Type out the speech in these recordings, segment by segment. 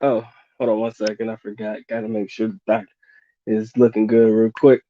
Oh, hold on 1 second. I forgot. Gotta make sure the doc is looking good real quick.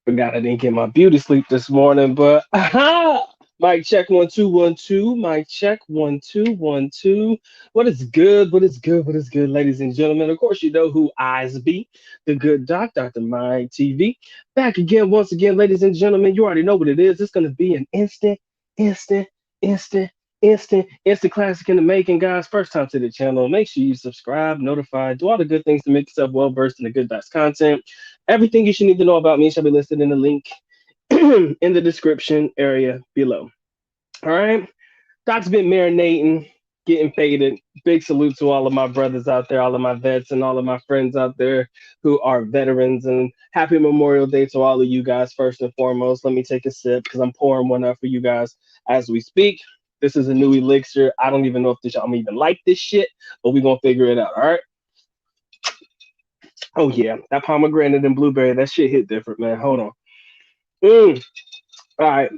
Forgot I didn't get my beauty sleep this morning, but aha! Mic check 1 2 1 2. Mic check 1 2 1 2. What is good? What is good? What is good, ladies and gentlemen? Of course, you know who eyes be. The good doc, Dr. Mind TV. Back again, once again, ladies and gentlemen. You already know what it is. It's gonna be an instant, instant, instant classic in the making, guys. First time to the channel. Make sure you subscribe, notify, do all the good things to make yourself well versed in the good doc's content. Everything you should need to know about me shall be listed in the link in the description area below. All right. Doc's been marinating, getting faded. Big salute to all of my brothers out there, all of my vets, and all of my friends out there who are veterans. And happy Memorial Day to all of you guys, first and foremost. Let me take a sip because I'm pouring one up for you guys as we speak. This is a new elixir. I don't even know if this I'm even like this shit, but we're gonna figure it out. All right. Oh yeah, that pomegranate and blueberry, that shit hit different, man. Hold on. Mm. All right,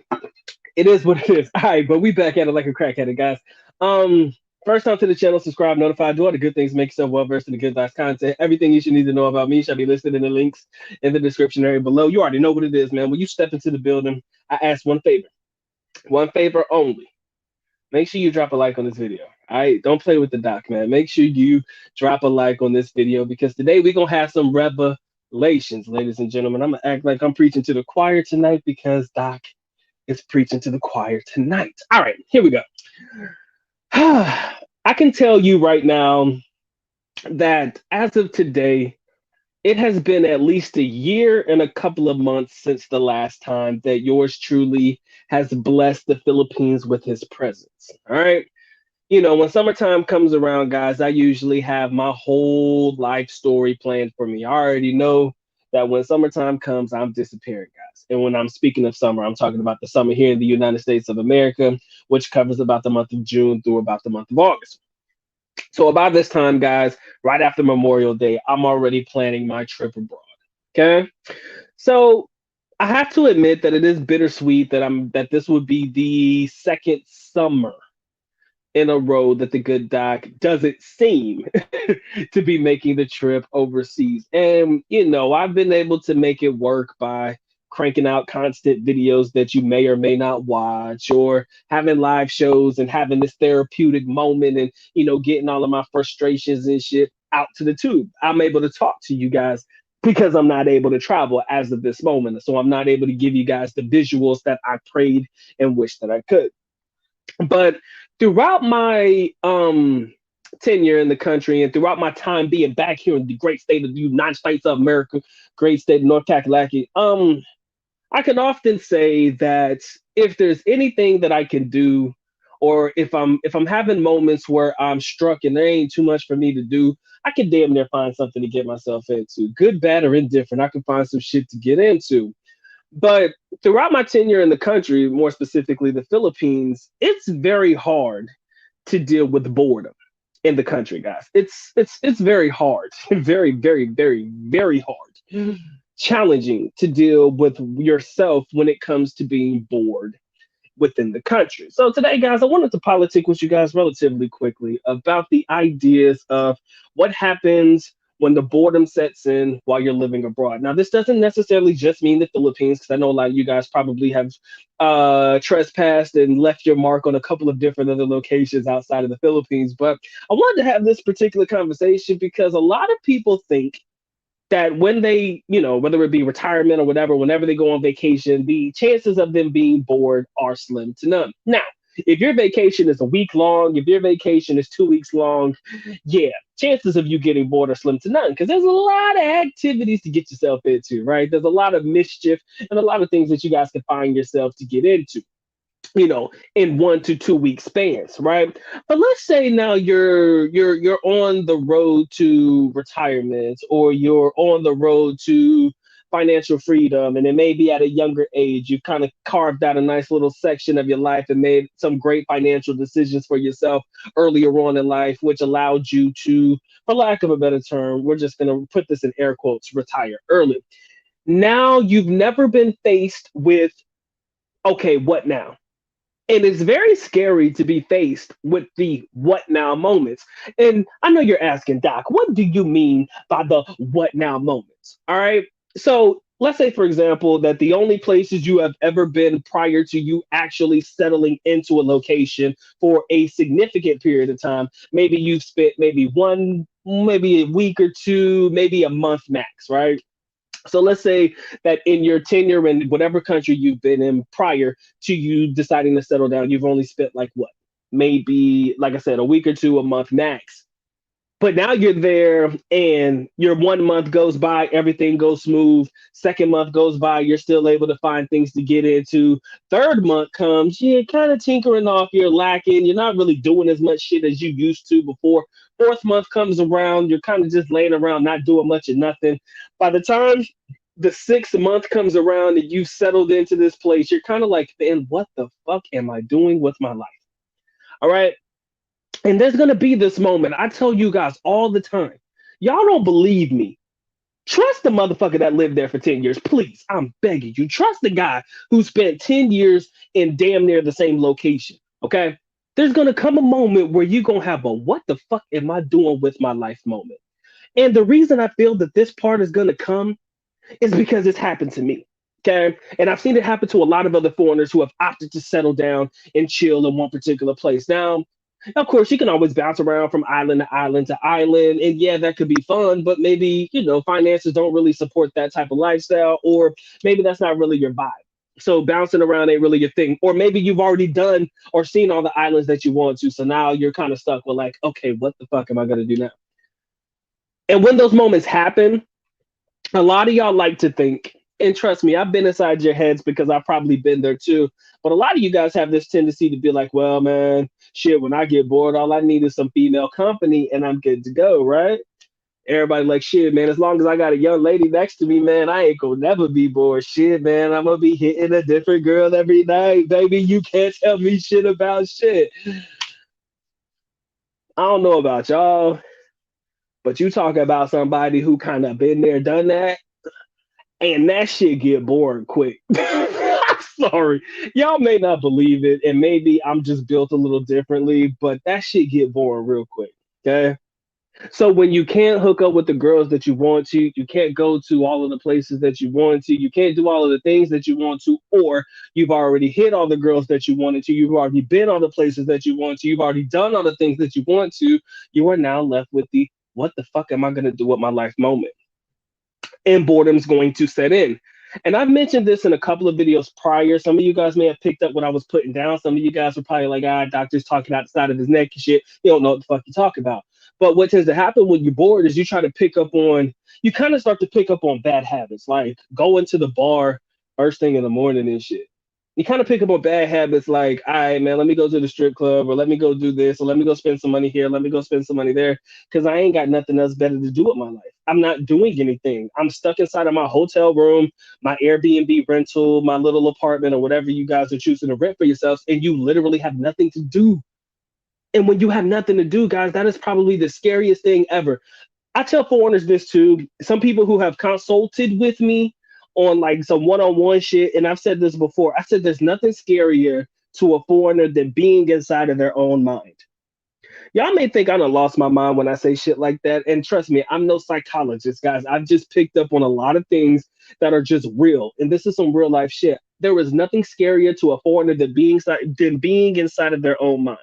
it is what it is. All right, but we back at it like a crackheaded, guys. Um, First time to the channel, subscribe, notify, do all the good things, make yourself well versed in the good vibes content. Everything you should need to know about me shall be listed in the links in the description area below. You already know what it is, man. When you step into the building, I ask one favor only. Make sure you drop a like on this video. All right, don't play with the doc, man. Make sure you drop a like on this video because today we're gonna have some revelations, ladies and gentlemen. I'm gonna act like I'm preaching to the choir tonight because Doc is preaching to the choir tonight. All right, here we go. I can tell you right now that as of today, it has been at least a year and a couple of months since the last time that yours truly has blessed the Philippines with his presence. All right. When summertime comes around, guys, I usually have my whole life story planned for me. I already know that when summertime comes, I'm disappearing, guys. And when I'm speaking of summer, I'm talking about the summer here in the United States of America, which covers about the month of June through about the month of August. So about this time, guys, right after Memorial Day, I'm already planning my trip abroad. Okay. So I have to admit that it is bittersweet that this would be the second summer in a row that the good doc doesn't seem to be making the trip overseas. And, I've been able to make it work by cranking out constant videos that you may or may not watch, or having live shows and having this therapeutic moment and, getting all of my frustrations and shit out to the tube. I'm able to talk to you guys because I'm not able to travel as of this moment. So I'm not able to give you guys the visuals that I prayed and wished that I could. But throughout my tenure in the country and throughout my time being back here in the great state of the United States of America, great state of North Kakalaki, I can often say that if there's anything that I can do, or if I'm having moments where I'm struck and there ain't too much for me to do, I can damn near find something to get myself into. Good, bad, or indifferent, I can find some shit to get into. But throughout my tenure in the country, more specifically the Philippines, it's very hard to deal with boredom in the country, guys. It's very hard, very very very very hard, challenging to deal with yourself when it comes to being bored within the country. So today, guys, I wanted to politic with you guys relatively quickly about the ideas of what happens when the boredom sets in while you're living abroad. Now, this doesn't necessarily just mean the Philippines, because I know a lot of you guys probably have trespassed and left your mark on a couple of different other locations outside of the Philippines. But I wanted to have this particular conversation because a lot of people think that when they, whether it be retirement or whatever, whenever they go on vacation, the chances of them being bored are slim to none. Now, if your vacation is a week long, if your vacation is 2 weeks long, yeah, chances of you getting bored are slim to none because there's a lot of activities to get yourself into, right? There's a lot of mischief and a lot of things that you guys can find yourself to get into, in 1 to 2 week spans, right? But let's say now you're on the road to retirement, or you're on the road to financial freedom, and it may be at a younger age. You've kind of carved out a nice little section of your life and made some great financial decisions for yourself earlier on in life, which allowed you to, for lack of a better term, we're just going to put this in air quotes, retire early. Now you've never been faced with, okay, what now? And it's very scary to be faced with the what now moments. And I know you're asking, Doc, what do you mean by the what now moments? All right. So let's say, for example, that the only places you have ever been prior to you actually settling into a location for a significant period of time, maybe you've spent maybe one, maybe a week or two, maybe a month max, right? So let's say that in your tenure in whatever country you've been in prior to you deciding to settle down, you've only spent like what? Maybe, like I said, a week or two, a month max. But now you're there and your 1 month goes by, everything goes smooth. Second month goes by, you're still able to find things to get into. Third month comes, you're kind of tinkering off, you're lacking, you're not really doing as much shit as you used to before. Fourth month comes around, you're kind of just laying around, not doing much of nothing. By the time the 6th month comes around and you've settled into this place, you're kind of like, man, what the fuck am I doing with my life? All right. And there's going to be this moment. I tell you guys all the time. Y'all don't believe me. Trust the motherfucker that lived there for 10 years. Please, I'm begging you. Trust the guy who spent 10 years in damn near the same location. Okay? There's going to come a moment where you're going to have a what the fuck am I doing with my life moment. And the reason I feel that this part is going to come is because it's happened to me. Okay. And I've seen it happen to a lot of other foreigners who have opted to settle down and chill in one particular place. Now, of course, you can always bounce around from island to island to island. And yeah, that could be fun, but maybe, finances don't really support that type of lifestyle, or maybe that's not really your vibe. So bouncing around ain't really your thing. Or maybe you've already done or seen all the islands that you want to. So now you're kind of stuck with like, okay, what the fuck am I going to do now? And when those moments happen, a lot of y'all like to think, and trust me, I've been inside your heads because I've probably been there too. But a lot of you guys have this tendency to be like, well, man, shit, when I get bored, all I need is some female company and I'm good to go, right? Everybody like, shit, man, as long as I got a young lady next to me, man, I ain't gonna never be bored. Shit, man, I'm gonna be hitting a different girl every night, baby. You can't tell me shit about shit. I don't know about y'all, but you talk about somebody who kind of been there, done that, and that shit get boring quick. I'm sorry. Y'all may not believe it, and maybe I'm just built a little differently, but that shit get boring real quick. Okay. So when you can't hook up with the girls that you want to, you can't go to all of the places that you want to, you can't do all of the things that you want to, or you've already hit all the girls that you wanted to, you've already been all the places that you want to, you've already done all the things that you want to, you are now left with the what the fuck am I gonna do with my life moment? And boredom's going to set in. And I've mentioned this in a couple of videos prior. Some of you guys may have picked up what I was putting down. Some of you guys were probably like, doctor's talking outside of his neck and shit. You don't know what the fuck you're talking about. But what tends to happen when you're bored is you try to pick up on, you kind of start to pick up on bad habits, like going to the bar first thing in the morning and shit. You kind of pick up on bad habits like, all right, man, let me go to the strip club, or let me go do this, or let me go spend some money here, let me go spend some money there, because I ain't got nothing else better to do with my life. I'm not doing anything. I'm stuck inside of my hotel room, my Airbnb rental, my little apartment, or whatever you guys are choosing to rent for yourselves, and you literally have nothing to do. And when you have nothing to do, guys, that is probably the scariest thing ever. I tell foreigners this too. Some people who have consulted with me on like some one-on-one shit, and I've said this before. I said there's nothing scarier to a foreigner than being inside of their own mind. Y'all may think I done lost my mind when I say shit like that. And trust me, I'm no psychologist, guys. I've just picked up on a lot of things that are just real. And this is some real life shit. There is nothing scarier to a foreigner than being inside of their own mind,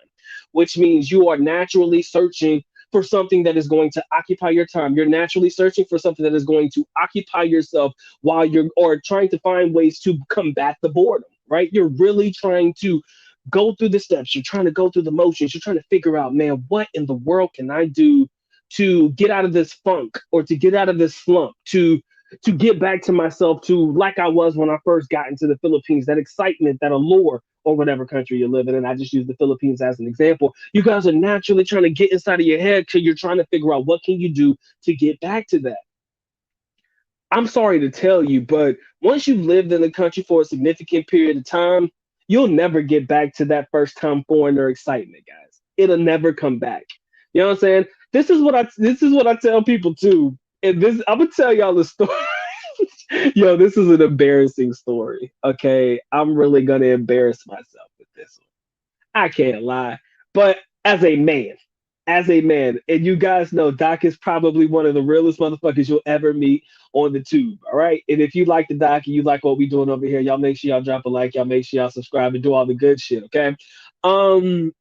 which means you are naturally searching for something that is going to occupy your time. You're naturally searching for something that is going to occupy yourself while you're or trying to find ways to combat the boredom, right? You're really trying to go through the steps, you're trying to go through the motions, you're trying to figure out, man, what in the world can I do to get out of this funk or to get out of this slump, to get back to myself to like I was when I first got into the Philippines, that excitement, that allure, or whatever country you're living in. I just use the Philippines as an example. You guys are naturally trying to get inside of your head because you're trying to figure out what can you do to get back to that. I'm sorry to tell you, but once you've lived in the country for a significant period of time, you'll never get back to that first time foreigner excitement, guys. It'll never come back. You know what I'm saying? This is what I tell people too. And this I'm gonna tell y'all the story. Yo, this is an embarrassing story. Okay. I'm really gonna embarrass myself with this one. I can't lie. But as a man, and you guys know Doc is probably one of the realest motherfuckers you'll ever meet on the tube. All right. And if you like the Doc and you like what we doing over here, y'all make sure y'all drop a like, y'all make sure y'all subscribe and do all the good shit. Okay. Um,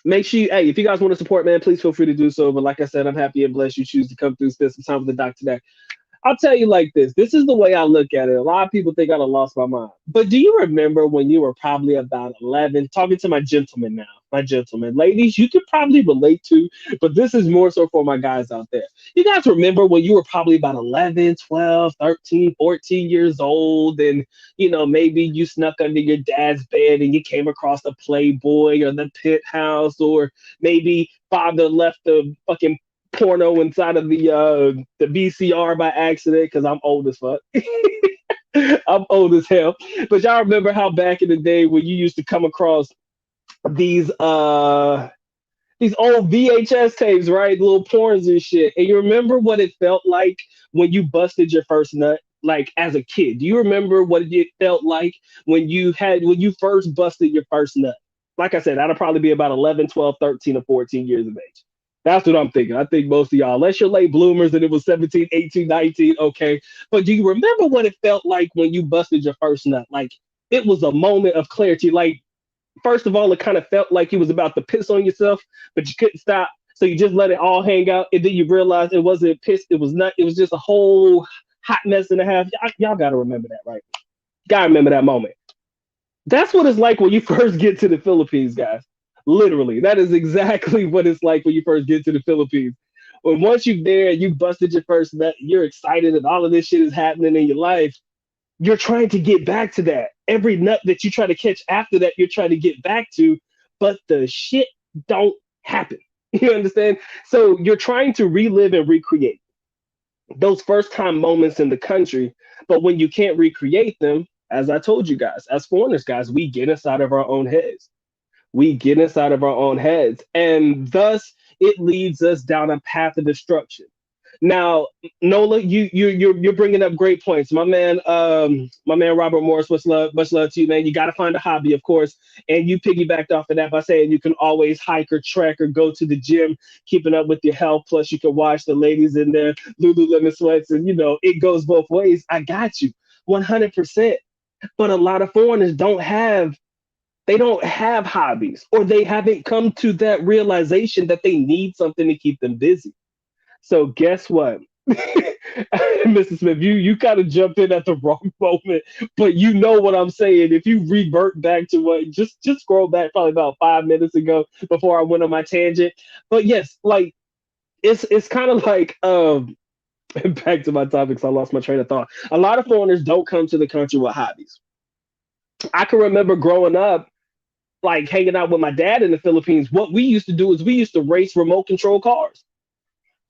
Make sure you, hey, if you guys want to support, man, please feel free to do so. But like I said, I'm happy and blessed you choose to come through, spend some time with the Doc today. I'll tell you like this. This is the way I look at it. A lot of people think I done lost my mind. But do you remember when you were probably about 11, talking to my gentlemen now, my gentlemen, ladies, you could probably relate to, but this is more so for my guys out there. You guys remember when you were probably about 11, 12, 13, 14 years old, and, maybe you snuck under your dad's bed and you came across the Playboy or the Pit House, or maybe father left the fucking porno inside of the VCR by accident because I'm old as fuck. I'm old as hell. But y'all remember how back in the day when you used to come across these these old VHS tapes, right? Little porns and shit. And you remember what it felt like when you busted your first nut? Like as a kid, do you remember what it felt like when you first busted your first nut? Like I said, that'll probably be about 11, 12, 13, or 14 years of age. That's what I'm thinking. I think most of y'all, unless you're late bloomers and it was 17, 18, 19, okay. But do you remember what it felt like when you busted your first nut? Like it was a moment of clarity. Like, first of all, it kind of felt like you was about to piss on yourself, but you couldn't stop. So you just let it all hang out. And then you realize it wasn't piss, it was not, it was just a whole hot mess and a half. Y'all got to remember that, right? Got to remember that moment. That's what it's like when you first get to the Philippines, guys. Literally, that is exactly what it's like when you first get to the Philippines. When once you're there and you busted your first nut, you're excited and all of this shit is happening in your life. You're trying to get back to that. Every nut that you try to catch after that, you're trying to get back to, but the shit don't happen. You understand? So you're trying to relive and recreate those first time moments in the country, but when you can't recreate them, as I told you guys, as foreigners, guys, we get inside of our own heads. We get inside of our own heads, and thus it leads us down a path of destruction. Now, Nola, you're bringing up great points, my man Robert Morris. Much love to you, man. You got to find a hobby, of course, and you piggybacked off of that by saying you can always hike or trek or go to the gym, keeping up with your health. Plus, you can watch the ladies in their Lululemon sweats, and it goes both ways. I got you, 100%. But a lot of foreigners don't have hobbies, or they haven't come to that realization that they need something to keep them busy. So guess what? Mrs. Smith, you kind of jumped in at the wrong moment, but you know what I'm saying. If you revert back to what just scroll back probably about 5 minutes ago before I went on my tangent. But yes, like it's kind of like back to my topics. I lost my train of thought. A lot of foreigners don't come to the country with hobbies. I can remember growing up, like hanging out with my dad in the Philippines. What we used to do is we used to race remote control cars.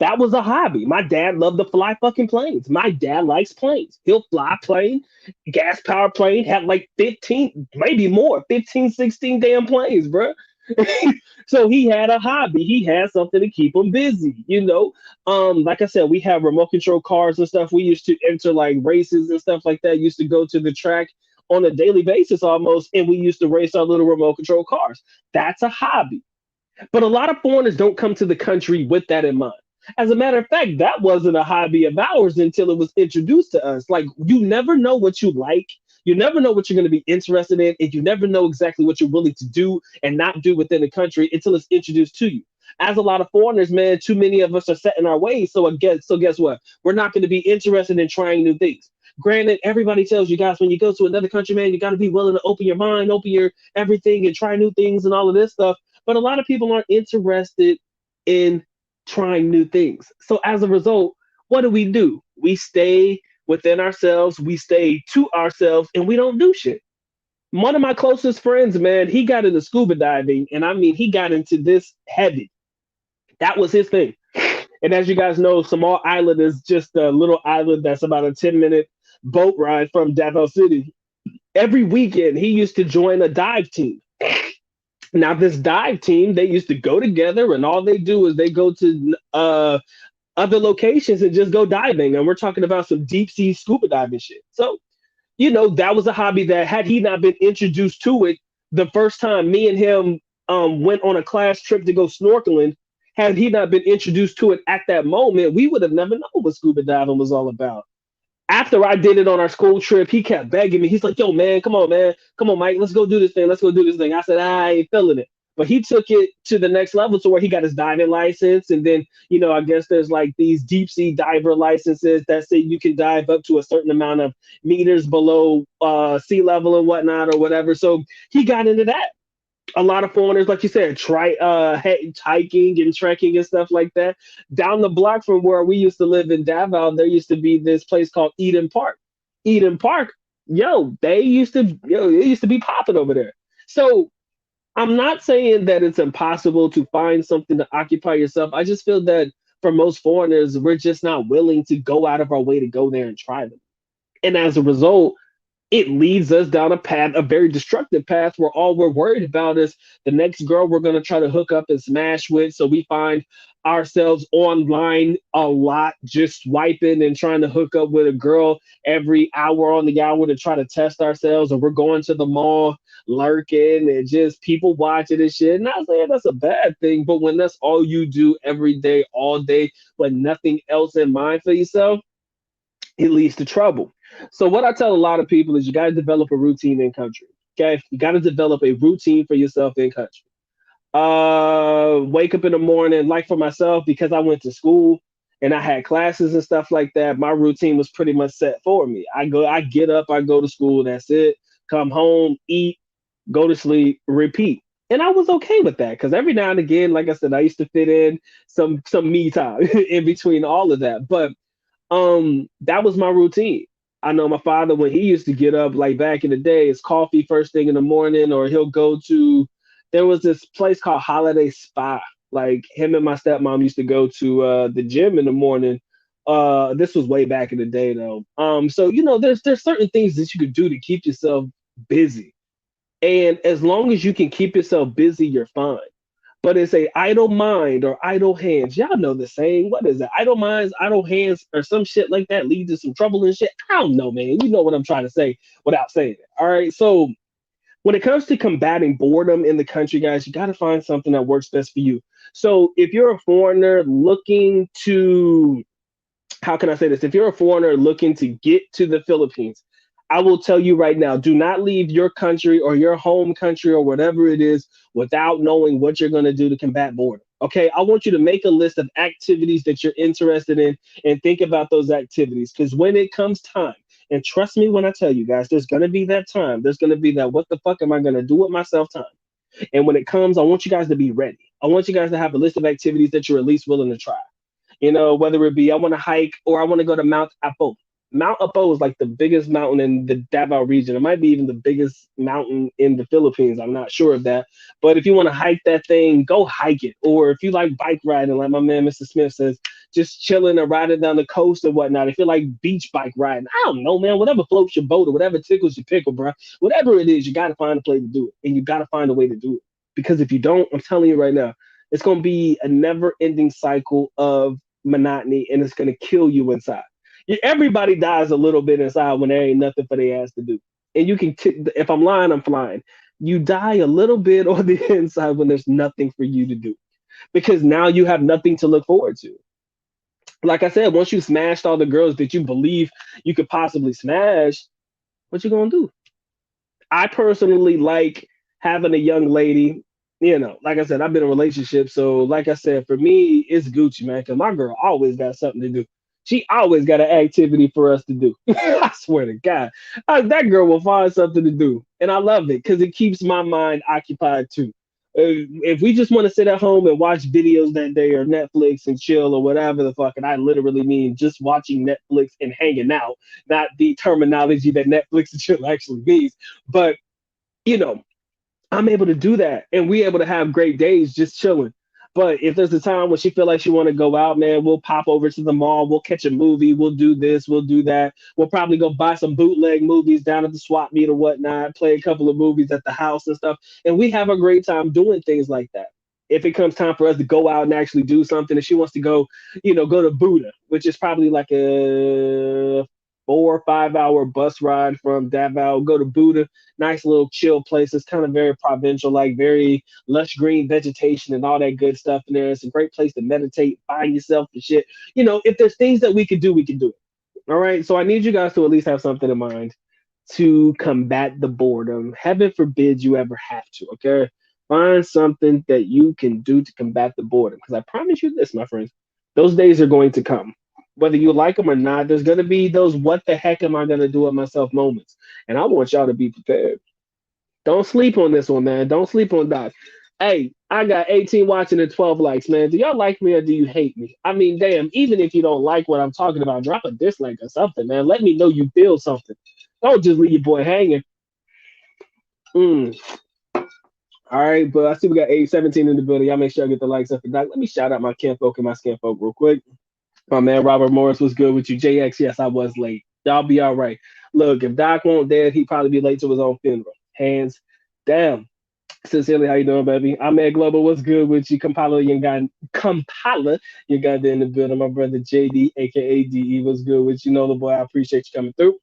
That was a hobby. My dad loved to fly fucking planes. My dad likes planes. He'll fly a plane, gas powered plane, had like 15, maybe more, 15, 16 damn planes, bro. So he had a hobby. He had something to keep him busy. Like I said, we have remote control cars and stuff. We used to enter like races and stuff like that. Used to go to the track on a daily basis almost, and we used to race our little remote control cars. That's a hobby. But a lot of foreigners don't come to the country with that in mind. As a matter of fact, that wasn't a hobby of ours until it was introduced to us. Like, you never know what you like. You never know what you're going to be interested in. And you never know exactly what you're willing to do and not do within the country until it's introduced to you. As a lot of foreigners, man, too many of us are set in our ways. So guess what? We're not going to be interested in trying new things. Granted, everybody tells you guys when you go to another country, man, you got to be willing to open your mind, open your everything, and try new things and all of this stuff. But a lot of people aren't interested in trying new things. So as a result, what do? We stay within ourselves, we stay to ourselves, and we don't do shit. One of my closest friends, man, he got into scuba diving, and I mean, he got into this heavy. That was his thing. And as you guys know, Samal Island is just a little island that's about a 10-minute boat ride from Davao City. Every weekend, he used to join a dive team. Now, this dive team, they used to go together, and all they do is they go to other locations and just go diving. And we're talking about some deep sea scuba diving shit. So, that was a hobby that, had he not been introduced to it the first time me and him went on a class trip to go snorkeling, had he not been introduced to it at that moment, we would have never known what scuba diving was all about. After I did it on our school trip, he kept begging me. He's like, "Yo, man, come on, man, come on, Mike, let's go do this thing. Let's go do this thing." I said, "I ain't feeling it." But he took it to the next level to where he got his diving license, and then I guess there's like these deep sea diver licenses that say you can dive up to a certain amount of meters below sea level and whatnot or whatever. So he got into that. A lot of foreigners, like you said, try hiking and trekking and stuff like that. Down the block from where we used to live in Davao, there used to be this place called Eden Park. Eden Park, it used to be popping over there. So I'm not saying that it's impossible to find something to occupy yourself. I just feel that for most foreigners, we're just not willing to go out of our way to go there and try them. And as a result, it leads us down a path, a very destructive path, where all we're worried about is the next girl we're going to try to hook up and smash with. So we find ourselves online a lot, just swiping and trying to hook up with a girl every hour on the hour to try to test ourselves. Or we're going to the mall lurking and just people watching and shit. Not saying that's a bad thing, but when that's all you do every day, all day, with nothing else in mind for yourself, it leads to trouble. So what I tell a lot of people is you got to develop a routine in country. Okay, you got to develop a routine for yourself in country. Wake up in the morning, like for myself, because I went to school and I had classes and stuff like that. My routine was pretty much set for me. I get up, I go to school. That's it. Come home, eat, go to sleep, repeat. And I was okay with that because every now and again, like I said, I used to fit in some me time in between all of that. But that was my routine. I know my father when he used to get up like back in the day, it's coffee first thing in the morning, or he'll go to there was this place called Holiday Spa. Like him and my stepmom used to go to the gym in the morning. This was way back in the day though. So there's certain things that you could do to keep yourself busy. And as long as you can keep yourself busy, you're fine. But it's a idle mind or idle hands. Y'all know the saying. What is it? Idle minds, idle hands, or some shit like that leads to some trouble and shit. I don't know, man. You know what I'm trying to say without saying it. All right. So when it comes to combating boredom in the country, guys, you got to find something that works best for you. So if you're a foreigner looking to how can I say this? If you're a foreigner looking to get to the Philippines, I will tell you right now, do not leave your country or your home country or whatever it is without knowing what you're going to do to combat boredom. Okay, I want you to make a list of activities that you're interested in and think about those activities because when it comes time, and trust me when I tell you guys, there's going to be that time. There's going to be that what the fuck am I going to do with myself time. And when it comes, I want you guys to be ready. I want you guys to have a list of activities that you're at least willing to try. Whether it be I want to hike or I want to go to Mount Apo. Mount Apo is like the biggest mountain in the Davao region. It might be even the biggest mountain in the Philippines. I'm not sure of that. But if you want to hike that thing, go hike it. Or if you like bike riding, like my man Mr. Smith says, just chilling or riding down the coast and whatnot. If you like beach bike riding, I don't know, man. Whatever floats your boat or whatever tickles your pickle, bro. Whatever it is, you got to find a place to do it. And you got to find a way to do it. Because if you don't, I'm telling you right now, it's going to be a never ending cycle of monotony and it's going to kill you inside. Everybody dies a little bit inside when there ain't nothing for their ass to do. And if I'm lying, I'm flying. You die a little bit on the inside when there's nothing for you to do because now you have nothing to look forward to. Like I said, once you smashed all the girls that you believe you could possibly smash, what you gonna do? I personally like having a young lady. Like I said, I've been in a relationship, so like I said, for me, it's Gucci, man. Cause my girl always got something to do. She always got an activity for us to do. I swear to God, that girl will find something to do, and I love it because it keeps my mind occupied too. If we just want to sit at home and watch videos that day or Netflix and chill or whatever the fuck, and I literally mean just watching Netflix and hanging out, not the terminology that Netflix and chill actually means, but you know, I'm able to do that, and we able to have great days just chilling. But if there's a time when she feel like she want to go out, man, we'll pop over to the mall. We'll catch a movie. We'll do this. We'll do that. We'll probably go buy some bootleg movies down at the swap meet or whatnot. Play a couple of movies at the house and stuff, and we have a great time doing things like that. If it comes time for us to go out and actually do something, if she wants to go, go to Buddha, which is probably like a 4 or 5 hour bus ride from Davao. Go to Buddha, nice little chill place. It's kind of very provincial, like very lush green vegetation and all that good stuff in there. It's a great place to meditate, find yourself and shit. If there's things that we could do, we can do it. All right. So I need you guys to at least have something in mind to combat the boredom. Heaven forbid you ever have to. Okay. Find something that you can do to combat the boredom. Because I promise you this, my friends, those days are going to come. Whether you like them or not, there's going to be those what the heck am I going to do with myself moments. And I want y'all to be prepared. Don't sleep on this one, man. Don't sleep on Doc. Hey, I got 18 watching and 12 likes, man. Do y'all like me or do you hate me? I mean, damn, even if you don't like what I'm talking about, drop a dislike or something, man. Let me know you feel something. Don't just leave your boy hanging. Mm. All right, but I see we got 817 in the building. Y'all make sure I get the likes up for Doc. Let me shout out my kinfolk and my skinfolk real quick. My man Robert Morris was good with you. JX, yes, I was late. Y'all be all right. Look, if Doc won't dead, he'd probably be late to his own funeral. Hands down. Sincerely, how you doing, baby? I'm Ed Global. What's good with you? Kampala, you got there in the building. My brother JD, aka DE, what's good with you? Know the boy. I appreciate you coming through.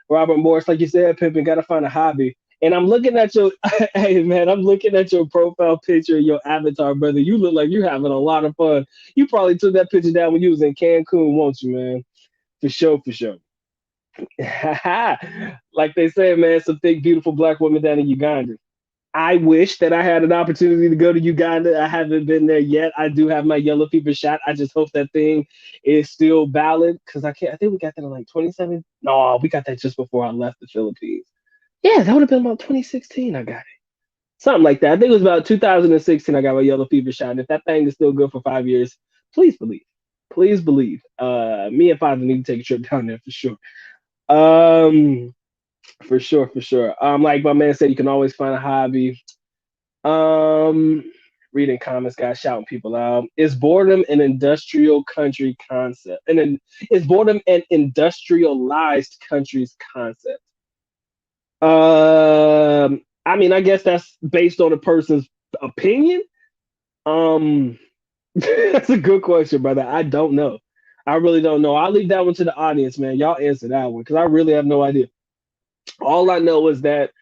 Robert Morris, like you said, pimping, gotta find a hobby. And I'm looking at your, hey man, I'm looking at your profile picture, your avatar, brother. You look like you're having a lot of fun. You probably took that picture down when you was in Cancun, won't you, man? For sure, for sure. Like they say, man, some thick, beautiful black women down in Uganda. I wish that I had an opportunity to go to Uganda. I haven't been there yet. I do have my yellow fever shot. I just hope that thing is still valid because I can't. I think we got that in like 27. No, we got that just before I left the Philippines. Yeah, that would have been about 2016. I got it. Something like that. I think it was about 2016. I got my yellow fever shot. And if that thing is still good for 5 years, please believe. Please believe. Me and Father need to take a trip down there for sure. Um, for sure, for sure. Like my man said, you can always find a hobby. Um, Reading comments, guys, shouting people out. Is boredom an industrial country concept? Is boredom an industrialized country's concept? I mean, I guess that's based on a person's opinion. Um, that's a good question, brother. I don't know. I really don't know. I'll leave that one to the audience, man. Y'all answer that one because I really have no idea. All I know is that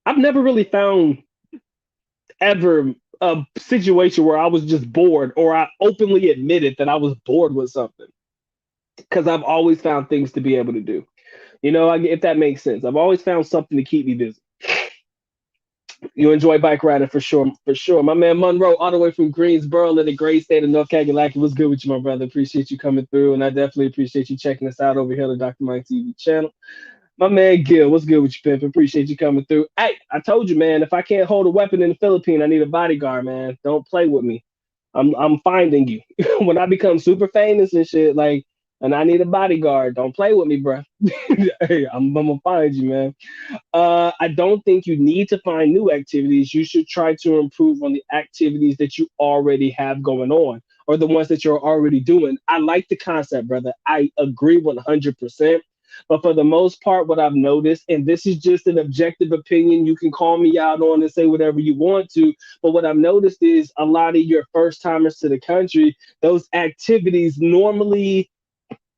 I've never really found ever a situation where I was just bored or I openly admitted that I was bored with something because I've always found things to be able to do. If that makes sense. I've always found something to keep me busy. You enjoy bike riding for sure, for sure. My man Monroe, all the way from Greensboro in the great state of North Carolina. What's good with you, my brother? Appreciate you coming through, and I definitely appreciate you checking us out over here on the Dr. Mike TV channel. My man Gil, what's good with you, Pimp? Appreciate you coming through. Hey, I told you, man, if I can't hold a weapon in the Philippines, I need a bodyguard, man. Don't play with me. I'm finding you. When I become super famous and shit, like, and I need a bodyguard, don't play with me, bro. Hey, I'm gonna find you, man. I don't think you need to find new activities. You should try to improve on the activities that you already have going on or the ones that you're already doing. I like the concept, brother. I agree 100%. But for the most part, what I've noticed, and this is just an objective opinion, you can call me out on and say whatever you want to. But what I've noticed is a lot of your first timers to the country, those activities normally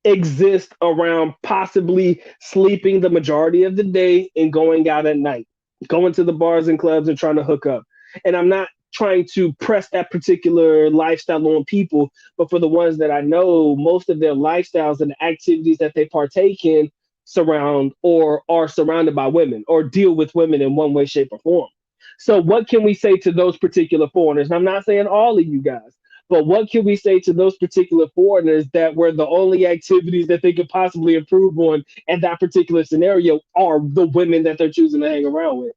exist around possibly sleeping the majority of the day and going out at night, going to the bars and clubs and trying to hook up. And I'm not trying to press that particular lifestyle on people, but for the ones that I know, most of their lifestyles and the activities that they partake in surround or are surrounded by women or deal with women in one way, shape, or form. So, what can we say to those particular foreigners? And I'm not saying all of you guys, but what can we say to those particular foreigners that were the only activities that they could possibly improve on in that particular scenario are the women that they're choosing to hang around with?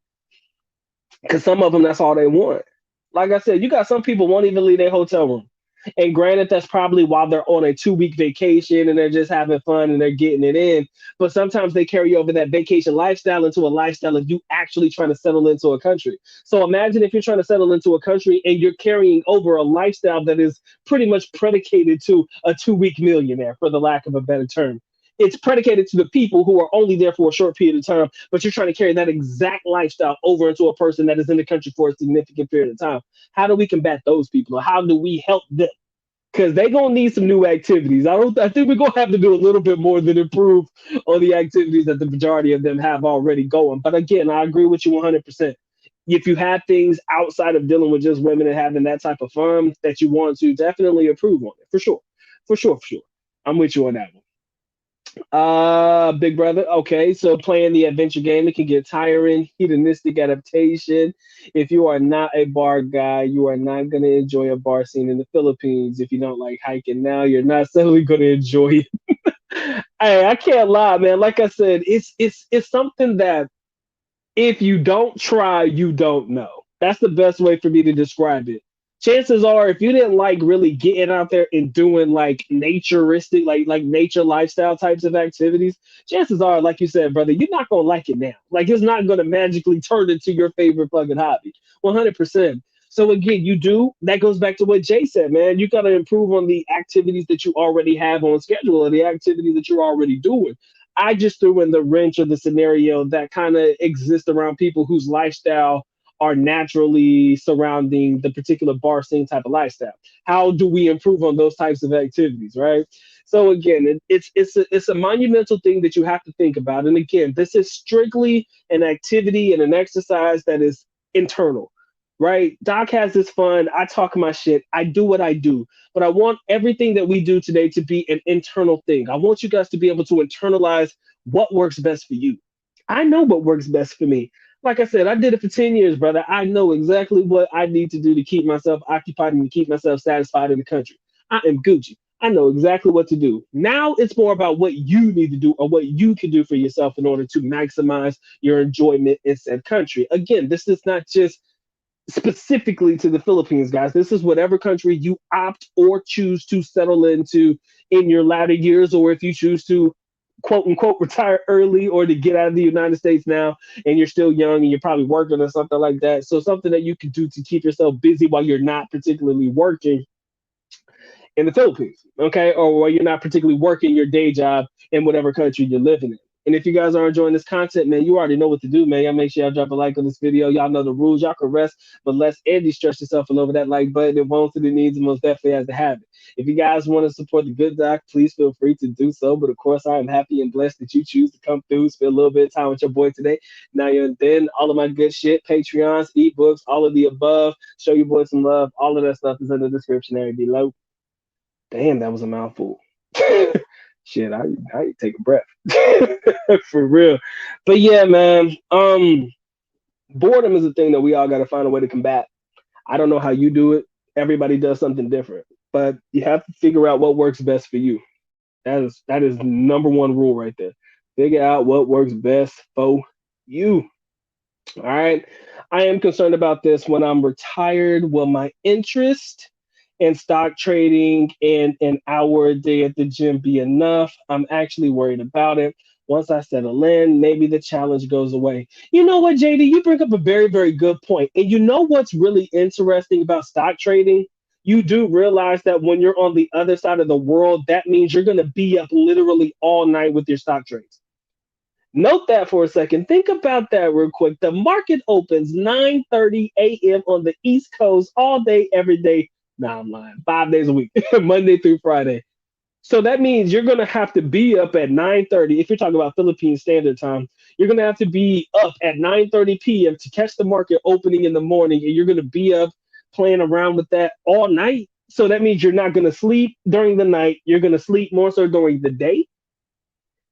Because some of them, that's all they want. Like I said, you got some people won't even leave their hotel room. And granted, that's probably while they're on a 2 week vacation and they're just having fun and they're getting it in. But sometimes they carry over that vacation lifestyle into a lifestyle of you actually trying to settle into a country. So imagine if you're trying to settle into a country and you're carrying over a lifestyle that is pretty much predicated to a 2 week millionaire, for the lack of a better term. It's predicated to the people who are only there for a short period of time, but you're trying to carry that exact lifestyle over into a person that is in the country for a significant period of time. How do we combat those people? Or how do we help them? because they gonna need some new activities. I think we're gonna have to do a little bit more than improve on the activities that the majority of them have already going. But again, I agree with you 100%. If you have things outside of dealing with just women and having that type of fun that you want to, definitely improve on it for sure, for sure, for sure. I'm with you on that one. Big brother. Okay, so playing the adventure game, it can get tiring, hedonistic adaptation. If you are not a bar guy, you are not going to enjoy a bar scene in the Philippines. If you don't like hiking now, you're not certainly going to enjoy it. Hey, I can't lie, man. Like I said, it's something that if you don't try, you don't know. That's the best way for me to describe it. Chances are, if you didn't like really getting out there and doing like naturistic, like nature lifestyle types of activities, chances are, like you said, brother, you're not gonna like it now. Like it's not gonna magically turn into your favorite fucking hobby. 100%. So again, you do. That goes back to what Jay said, man. You gotta improve on the activities that you already have on schedule or the activities that you're already doing. I just threw in the wrench of the scenario that kind of exists around people whose lifestyle are naturally surrounding the particular bar scene type of lifestyle. How do we improve on those types of activities, right? So again, it's a monumental thing that you have to think about. And again, this is strictly an activity and an exercise that is internal, right? Doc has this fun. I talk my shit. I do what I do. But I want everything that we do today to be an internal thing. I want you guys to be able to internalize what works best for you. I know what works best for me. Like I said, I did it for 10 years, brother. I know exactly what I need to do to keep myself occupied and to keep myself satisfied in the country. I am Gucci. I know exactly what to do. Now it's more about what you need to do or what you can do for yourself in order to maximize your enjoyment in said country. Again, this is not just specifically to the Philippines, guys. This is whatever country you opt or choose to settle into in your latter years, or if you choose to quote unquote retire early or to get out of the United States now and you're still young and you're probably working or something like that. So something that you can do to keep yourself busy while you're not particularly working in the Philippines, okay? Or while you're not particularly working your day job in whatever country you're living in. And if you guys are enjoying this content, man, you already know what to do, man. Y'all make sure y'all drop a like on this video. Y'all know the rules. Y'all can rest, but let's Andy stretch yourself all over that like button. It won't to the needs and most definitely has to have it. If you guys want to support the good doc, please feel free to do so. But of course, I am happy and blessed that you choose to come through, spend a little bit of time with your boy today. Now you're then all of my good shit, Patreons, ebooks, all of the above. Show your boy some love. All of that stuff is in the description area below. Damn, that was a mouthful. Shit, I take a breath for real. But yeah, man. Boredom is a thing that we all got to find a way to combat. I don't know how you do it. Everybody does something different, but you have to figure out what works best for you. That is number one rule right there. Figure out what works best for you. All right. I am concerned about this when I'm retired. Will my interest in stock trading and an hour a day at the gym be enough? I'm actually worried about it. Once I settle in, maybe the challenge goes away. You know what, JD? You bring up a very, very good point. And you know what's really interesting about stock trading? You do realize that when you're on the other side of the world, that means you're going to be up literally all night with your stock trades. Note that for a second. Think about that real quick. The market opens 9:30 a.m. on the East Coast all day, every day. Nah, I'm lying. 5 days a week, Monday through Friday. So that means you're gonna have to be up at 9:30. If you're talking about Philippine Standard Time, you're gonna have to be up at 9:30 p.m. to catch the market opening in the morning, and you're gonna be up playing around with that all night. So that means you're not gonna sleep during the night. You're gonna sleep more so during the day.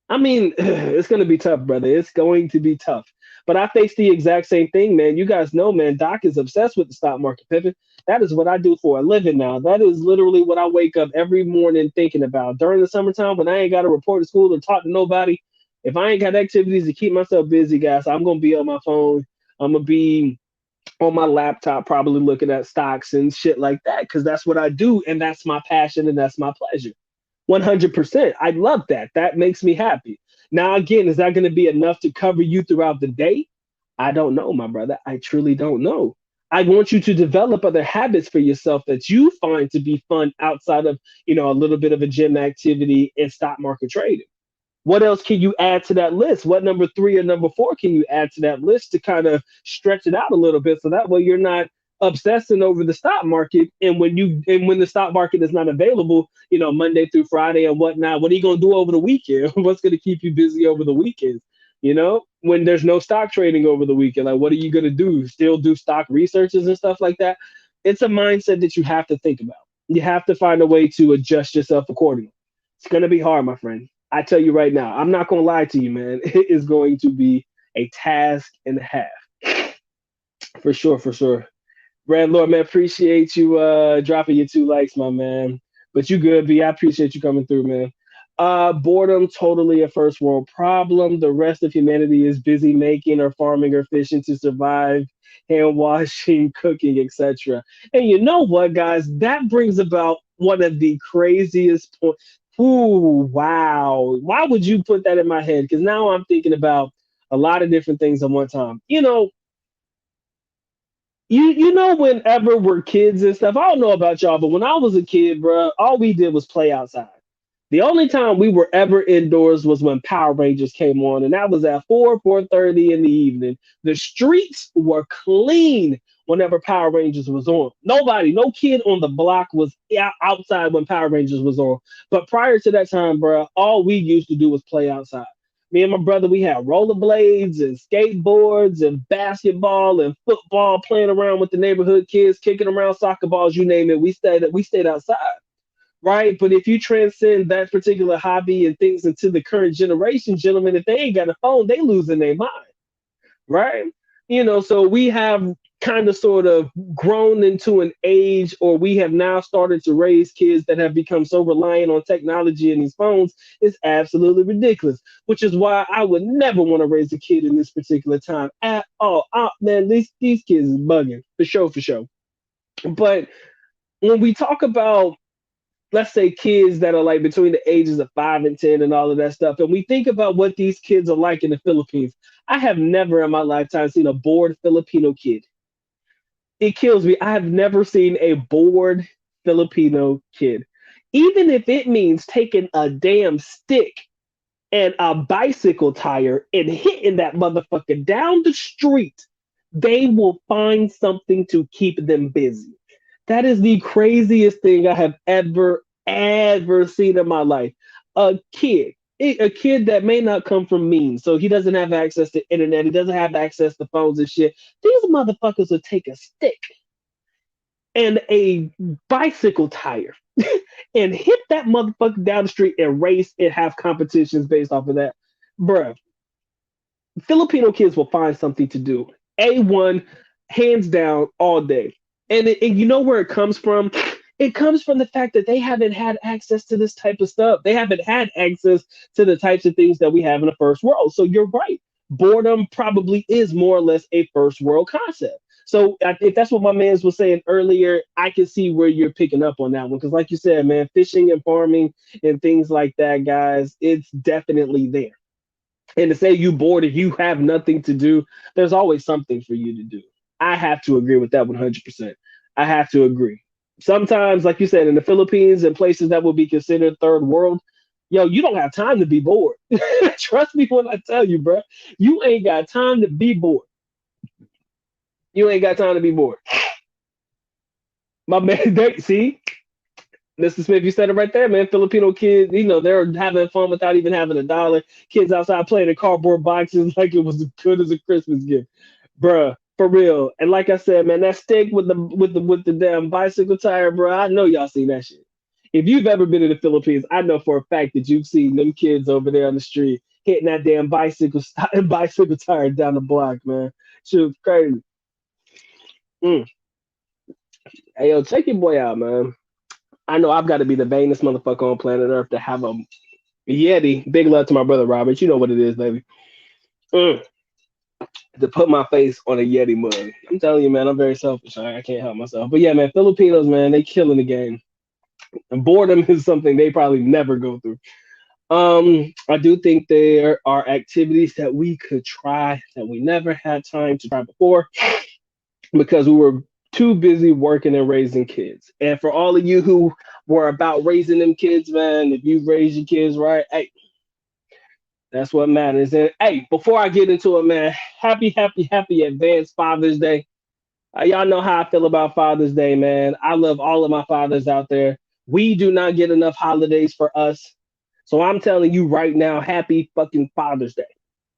I mean, it's going to be tough, brother. It's going to be tough. But I face the exact same thing, man. You guys know, man, Doc is obsessed with the stock market pivot. That is what I do for a living now. That is literally what I wake up every morning thinking about. During the summertime, when I ain't got to report to school or talk to nobody, if I ain't got activities to keep myself busy, guys, I'm going to be on my phone. I'm going to be on my laptop, probably looking at stocks and shit like that, because that's what I do. And that's my passion and that's my pleasure. 100%. I love that. That makes me happy. Now, again, is that going to be enough to cover you throughout the day? I don't know, my brother. I truly don't know. I want you to develop other habits for yourself that you find to be fun outside of, a little bit of a gym activity and stock market trading. What else can you add to that list? What number three or number four can you add to that list to kind of stretch it out a little bit so that way you're not obsessing over the stock market. And when the stock market is not available, Monday through Friday and whatnot, what are you gonna do over the weekend? What's gonna keep you busy over the weekends? When there's no stock trading over the weekend, like what are you gonna do? Still do stock researches and stuff like that? It's a mindset that you have to think about. You have to find a way to adjust yourself accordingly. It's gonna be hard, my friend. I tell you right now, I'm not gonna lie to you, man. It is going to be a task and a half. For sure, for sure. Brad Lord, man, appreciate you dropping your 2 likes, my man. But you good, B. I appreciate you coming through, man. Boredom, totally a first world problem. The rest of humanity is busy making or farming or fishing to survive, hand washing, cooking, etc. And you know what, guys? That brings about one of the craziest points. Ooh, wow. Why would you put that in my head? Because now I'm thinking about a lot of different things at one time. Whenever we're kids and stuff, I don't know about y'all, but when I was a kid, bro, all we did was play outside. The only time we were ever indoors was when Power Rangers came on, and that was at 4:30 in the evening. The streets were clean whenever Power Rangers was on. Nobody, no kid on the block was outside when Power Rangers was on. But prior to that time, bro, all we used to do was play outside. Me and my brother, we had rollerblades and skateboards and basketball and football, playing around with the neighborhood kids, kicking around soccer balls, you name it. We stayed outside, right? But if you transcend that particular hobby and things into the current generation, gentlemen, if they ain't got a phone, they losing their mind, right? So we have kind of sort of grown into an age, or we have now started to raise kids that have become so reliant on technology and these phones. It's absolutely ridiculous, which is why I would never want to raise a kid in this particular time at all. Man, these kids is bugging, for sure, for sure. But when we talk about, let's say, kids that are like between the ages of 5 and 10 and all of that stuff, and we think about what these kids are like in the Philippines, I have never in my lifetime seen a bored Filipino kid. It kills me. I have never seen a bored Filipino kid. Even if it means taking a damn stick and a bicycle tire and hitting that motherfucker down the street, they will find something to keep them busy. That is the craziest thing I have ever seen in my life. A kid that may not come from means, so he doesn't have access to internet, he doesn't have access to phones and shit. These motherfuckers will take a stick and a bicycle tire and hit that motherfucker down the street and race and have competitions based off of that. Bruh, Filipino kids will find something to do. A1, hands down, all day. And you know where it comes from? It comes from the fact that they haven't had access to this type of stuff. They haven't had access to the types of things that we have in the first world. So you're right. Boredom probably is more or less a first world concept. So if that's what my man was saying earlier, I can see where you're picking up on that one. Because like you said, man, fishing and farming and things like that, guys, it's definitely there. And to say you bored and you have nothing to do, there's always something for you to do. I have to agree with that 100%. I have to agree. Sometimes, like you said, in the Philippines and places that would be considered third world, yo, you don't have time to be bored. Trust me when I tell you, bro. You ain't got time to be bored. You ain't got time to be bored. My man, see, Mr. Smith, you said it right there, man. Filipino kids, they're having fun without even having a dollar. Kids outside playing in cardboard boxes like it was as good as a Christmas gift, bruh, for real. And like I said, man, that stick with the damn bicycle tire, bruh. I know y'all seen that shit. If you've ever been in the Philippines, I know for a fact that you've seen them kids over there on the street hitting that damn bicycle tire down the block, man. Shit was crazy. Mm. Hey, yo, check your boy out, man. I know I've got to be the vainest motherfucker on planet Earth to have a Yeti. Big love to my brother Robert. You know what it is, baby. Mm, to put my face on a Yeti mug. I'm telling you, man, I'm very selfish. I can't help myself. But yeah, man, Filipinos, man, they killing the game. And boredom is something they probably never go through. I do think there are activities that we could try that we never had time to try before because we were too busy working and raising kids. And for all of you who were about raising them kids, man, if you raise your kids right, hey, that's what matters. And hey, before I get into it, man, happy advanced Father's Day. Y'all know how I feel about Father's Day, man. I love all of my fathers out there. We do not get enough holidays for us. So I'm telling you right now, happy fucking Father's Day.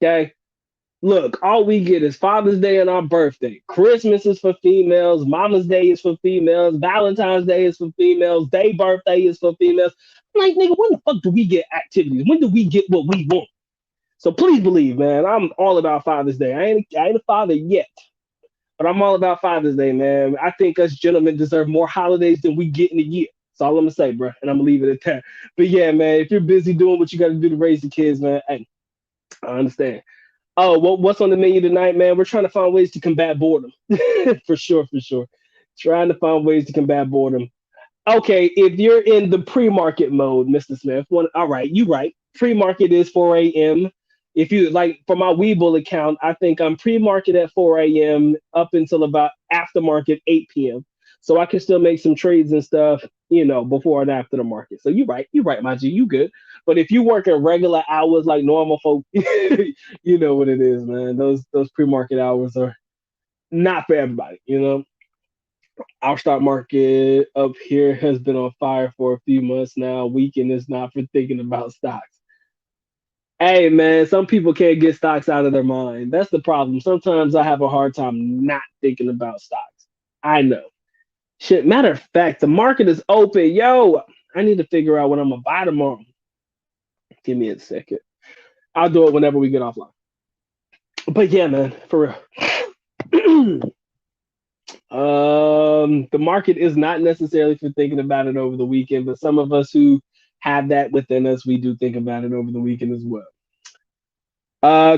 Okay? Look, all we get is Father's Day and our birthday. Christmas is for females. Mama's Day is for females. Valentine's Day is for females. Day birthday is for females. I'm like, nigga, when the fuck do we get activities? When do we get what we want? So please believe, man, I'm all about Father's Day. I ain't a father yet, but I'm all about Father's Day, man. I think us gentlemen deserve more holidays than we get in a year. That's all I'm gonna say, bro, and I'm gonna leave it at that. But yeah, man, if you're busy doing what you got to do to raise the kids, man, hey, I understand. Oh, what's on the menu tonight, man? We're trying to find ways to combat boredom, for sure, for sure. Trying to find ways to combat boredom. Okay, if you're in the pre-market mode, Mr. Smith, all right, you right. Pre-market is 4 a.m. If you like, for my Webull account, I think I'm pre-market at 4 a.m. up until about aftermarket 8 p.m. So I can still make some trades and stuff, before and after the market. So you right, my G, you good. But if you work at regular hours like normal folk, you know what it is, man. Those pre-market hours are not for everybody. Our stock market up here has been on fire for a few months now. Weekend is not for thinking about stocks. Hey man, some people can't get stocks out of their mind. That's the problem. Sometimes I have a hard time not thinking about stocks. I know. Shit, matter of fact, the market is open. Yo, I need to figure out what I'm gonna buy tomorrow. Give me a second. I'll do it whenever we get offline. But yeah, man, for real. The market is not necessarily for thinking about it over the weekend, but some of us who have that within us, we do think about it over the weekend as well.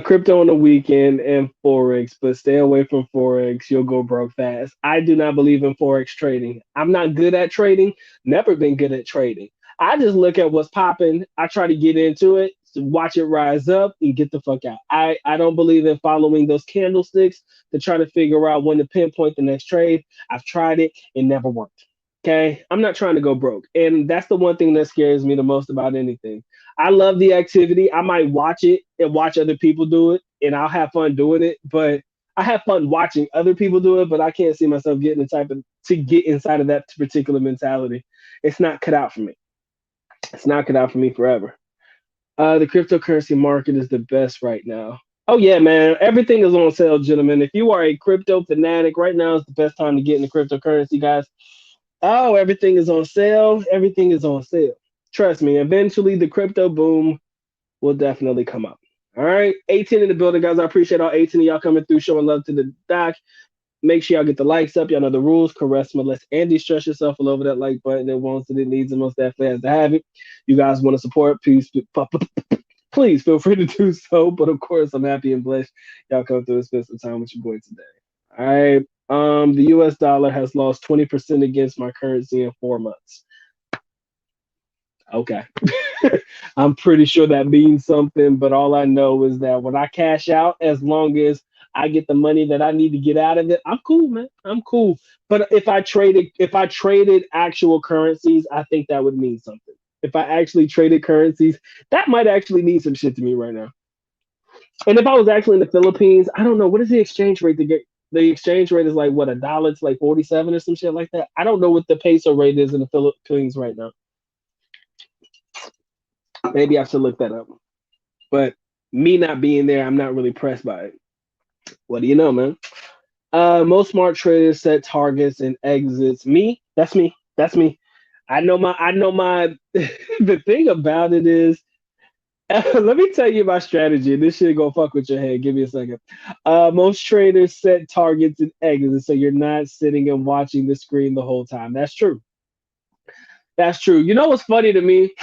Crypto on the weekend and Forex, but stay away from Forex. You'll go broke fast. I do not believe in Forex trading. I'm not good at trading, never been good at trading. I just look at what's popping. I try to get into it, watch it rise up, and get the fuck out. I don't believe in following those candlesticks to try to figure out when to pinpoint the next trade. I've tried it, it never worked. Okay. I'm not trying to go broke. And that's the one thing that scares me the most about anything. I love the activity. I might watch it and watch other people do it, and I'll have fun doing it. But I have fun watching other people do it, but I can't see myself getting the type of to get inside of that particular mentality. It's not cut out for me. It's not cut out for me forever. The cryptocurrency market is the best right now. Oh yeah, man. Everything is on sale, gentlemen. If you are a crypto fanatic, right now is the best time to get into cryptocurrency, guys. Oh, everything is on sale. Everything is on sale. Trust me, eventually the crypto boom will definitely come up. All right. 18 in the building, guys. I appreciate all 18 of y'all coming through, showing love to the doc. Make sure y'all get the likes up. Y'all know the rules. Caress, molest, and distress yourself all over that like button. It wants it, it needs it, most definitely has to have it. You guys want to support, please feel free to do so. But of course, I'm happy and blessed y'all come through and spend some time with your boy today. All right. The US dollar has lost 20% against my currency in 4 months. Okay. I'm pretty sure that means something, but all I know is that when I cash out, as long as I get the money that I need to get out of it, I'm cool, man. I'm cool. But if I traded actual currencies, I think that would mean something. If I actually traded currencies, that might actually mean some shit to me right now. And if I was actually in the Philippines, I don't know what is the exchange rate to get. The exchange rate is like what, a dollar to like 47 or some shit like that. I don't know what the peso rate is in the Philippines right now. Maybe I should look that up. But me not being there, I'm not really pressed by it. What do you know, man? Most smart traders set targets and exits. Me, that's me. That's me. I know my the thing about it is let me tell you my strategy. This shit gonna fuck with your head. Give me a second. Most traders set targets and exits, so you're not sitting and watching the screen the whole time. That's true. That's true. You know what's funny to me?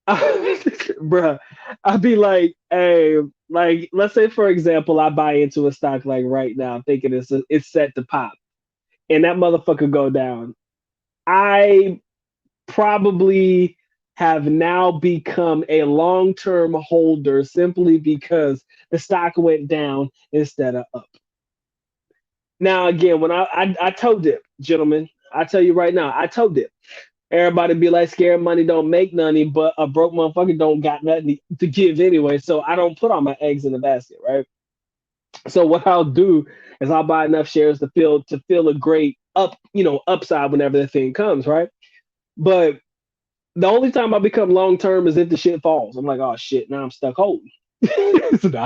Bruh, I'd be like, hey, like, let's say for example, I buy into a stock like right now, thinking it's set to pop, and that motherfucker go down. I probably have now become a long-term holder simply because the stock went down instead of up. Now again, when I told it, gentlemen, I tell you right now, I told it. Everybody be like, scared money don't make money, but a broke motherfucker don't got nothing to give anyway. So I don't put all my eggs in the basket, right? So what I'll do is I'll buy enough shares to feel a great upside whenever the thing comes, right? But the only time I become long term is if the shit falls. I'm like, oh shit, now I'm stuck holding. So now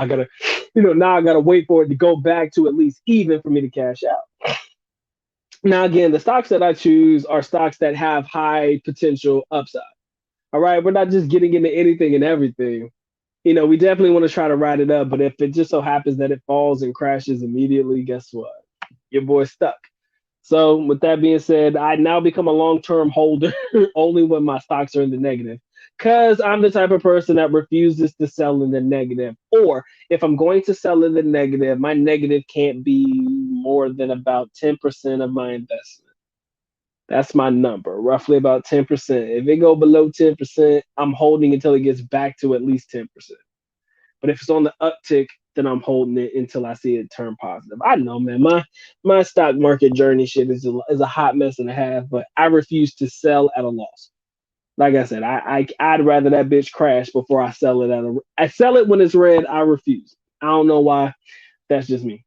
I gotta wait for it to go back to at least even for me to cash out. Now again, the stocks that I choose are stocks that have high potential upside. All right, we're not just getting into anything and everything. We definitely want to try to ride it up, but if it just so happens that it falls and crashes immediately, guess what? Your boy's stuck. So, with that being said, I now become a long term holder only when my stocks are in the negative. Because I'm the type of person that refuses to sell in the negative. Or if I'm going to sell in the negative, my negative can't be more than about 10% of my investment. That's my number, roughly about 10%. If it go below 10%, I'm holding until it gets back to at least 10%. But if it's on the uptick, then I'm holding it until I see it turn positive. I know, man. My stock market journey shit is a hot mess and a half, but I refuse to sell at a loss. Like I said, I'd rather that bitch crash before I sell it I sell it when it's red. I refuse. I don't know why. That's just me.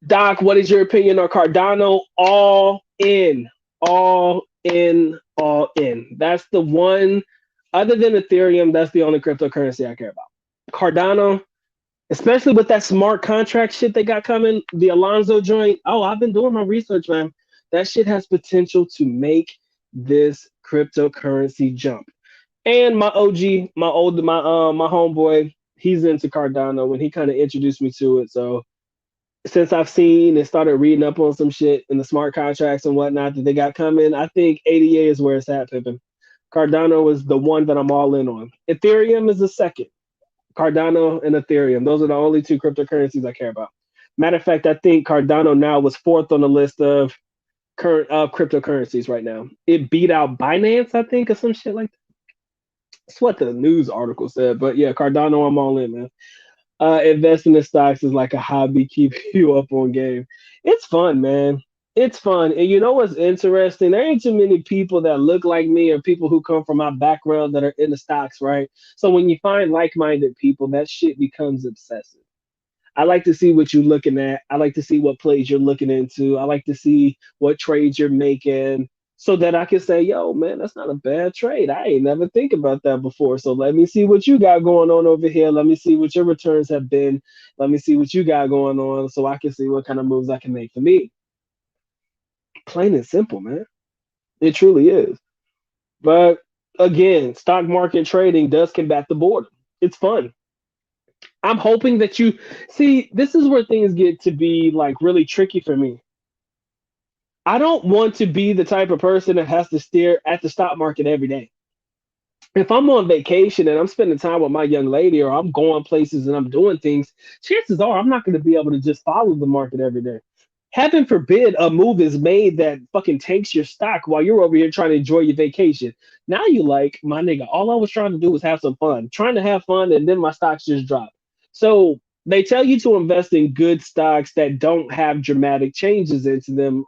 Doc, what is your opinion on Cardano? All in, all in, all in. That's the one. Other than Ethereum, that's the only cryptocurrency I care about. Cardano, especially with that smart contract shit they got coming, the Alonzo joint. Oh, I've been doing my research, man. That shit has potential to make this cryptocurrency jump. And my OG, my homeboy, he's into Cardano and he kind of introduced me to it. So since I've seen and started reading up on some shit in the smart contracts and whatnot that they got coming, I think ADA is where it's at, Pippin. Cardano is the one that I'm all in on. Ethereum is the second. Cardano and Ethereum. Those are the only two cryptocurrencies I care about. Matter of fact, I think Cardano now was fourth on the list of current cryptocurrencies right now. It beat out Binance, I think, or some shit like that. That's what the news article said. But yeah, Cardano, I'm all in, man. Investing in stocks is like a hobby, keep you up on game. It's fun, man. It's fun. And you know what's interesting? There ain't too many people that look like me or people who come from my background that are in the stocks, right? So when you find like minded people, that shit becomes obsessive. I like to see what you're looking at. I like to see what plays you're looking into. I like to see what trades you're making so that I can say, yo, man, that's not a bad trade. I ain't never think about that before. So let me see what you got going on over here. Let me see what your returns have been. Let me see what you got going on so I can see what kind of moves I can make for me. Plain and simple, man. It truly is. But again, stock market trading does combat the boredom. It's fun. I'm hoping that you see. This is where things get to be like really tricky for me. I don't want to be the type of person that has to stare at the stock market every day. If I'm on vacation and I'm spending time with my young lady or I'm going places and I'm doing things, chances are I'm not going to be able to just follow the market every day. Heaven forbid a move is made that fucking tanks your stock while you're over here trying to enjoy your vacation. Now you like, my nigga, all I was trying to do was have some fun, trying to have fun, and then my stocks just drop. So they tell you to invest in good stocks that don't have dramatic changes into them,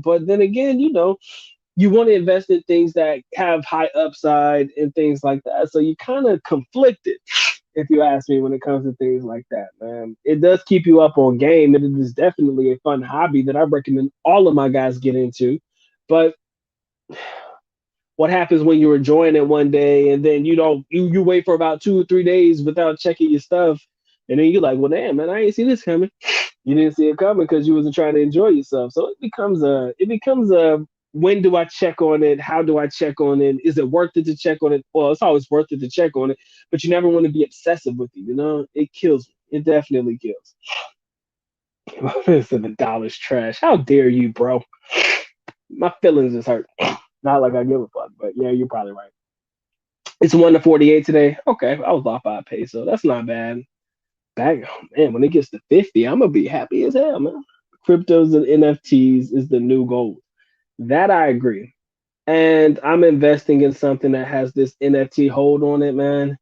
but then again, you want to invest in things that have high upside and things like that. So you kind of conflicted, if you ask me, when it comes to things like that, man. It does keep you up on game, and it is definitely a fun hobby that I recommend all of my guys get into. But what happens when you're enjoying it one day and then you wait for about 2 or 3 days without checking your stuff, and then you're like, well, damn, man, I ain't see this coming. You didn't see it coming because you wasn't trying to enjoy yourself. So it becomes a when do I check on it? How do I check on it? Is it worth it to check on it? Well, it's always worth it to check on it, but you never want to be obsessive with it. It kills me. It definitely kills. Listen, the dollar's trash. How dare you, bro? My feelings is hurt. Not like I give a fuck, but yeah, you're probably right. It's 1 to 48 today. Okay, I was off by a peso. That's not bad. Back, man, when it gets to 50, I'm gonna be happy as hell, man. Cryptos and NFTs is the new gold. That I agree. And I'm investing in something that has this NFT hold on it, man.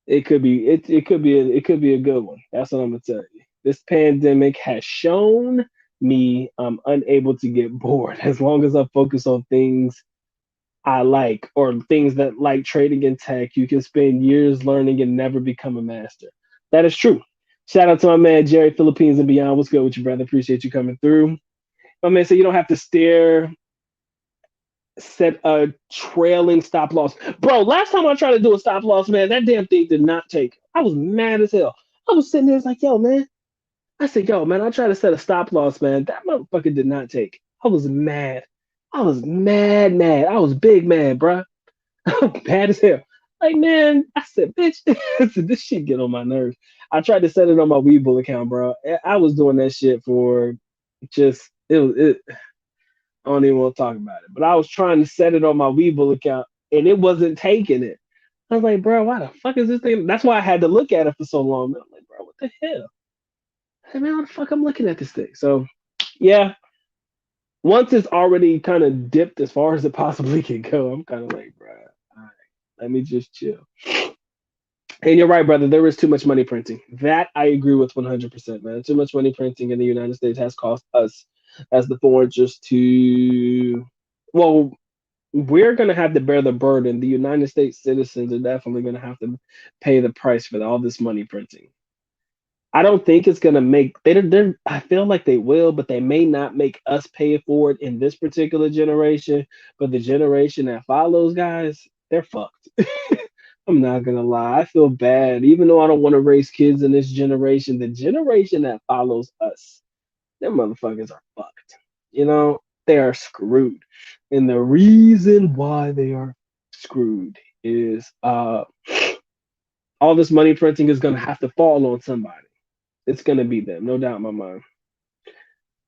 It could be a good one. That's what I'm gonna tell you. This pandemic has shown me I'm unable to get bored as long as I focus on things I like or things that like trading in tech. You can spend years learning and never become a master. That is true. Shout out to my man Jerry, Philippines and beyond. What's good with you, brother? Appreciate you coming through. My man said you don't have to stare, set a trailing stop loss. Bro, last time I tried to do a stop loss, man, that damn thing did not take. I was mad as hell. I was sitting there, it's like, yo, man. I said, yo, man, I tried to set a stop loss, man. That motherfucker did not take. I was mad. I was mad, mad. I was big mad, bro. Bad as hell. Like, man, I said, bitch, I said, this shit get on my nerves. I tried to set it on my Webull account, bro. I was doing that shit for just it. I don't even want to talk about it. But I was trying to set it on my Webull account, and it wasn't taking it. I was like, bro, why the fuck is this thing? That's why I had to look at it for so long. Man. I'm like, bro, what the hell? Hey, man, what the fuck I'm looking at this thing? So, yeah, once it's already kind of dipped as far as it possibly can go, I'm kind of like, bro, all right, let me just chill. And you're right, brother. There is too much money printing. That I agree with 100%, man. Too much money printing in the United States has cost us, as the foreigners, to. Well, we're going to have to bear the burden. The United States citizens are definitely going to have to pay the price for all this money printing. I don't think it's going to make. I feel like they will, but they may not make us pay for it in this particular generation. But the generation that follows, guys, they're fucked. I'm not gonna lie. I feel bad. Even though I don't want to raise kids in this generation, the generation that follows us, them motherfuckers are fucked. You know, they are screwed. And the reason why they are screwed is all this money printing is gonna have to fall on somebody. It's gonna be them, no doubt in my mind.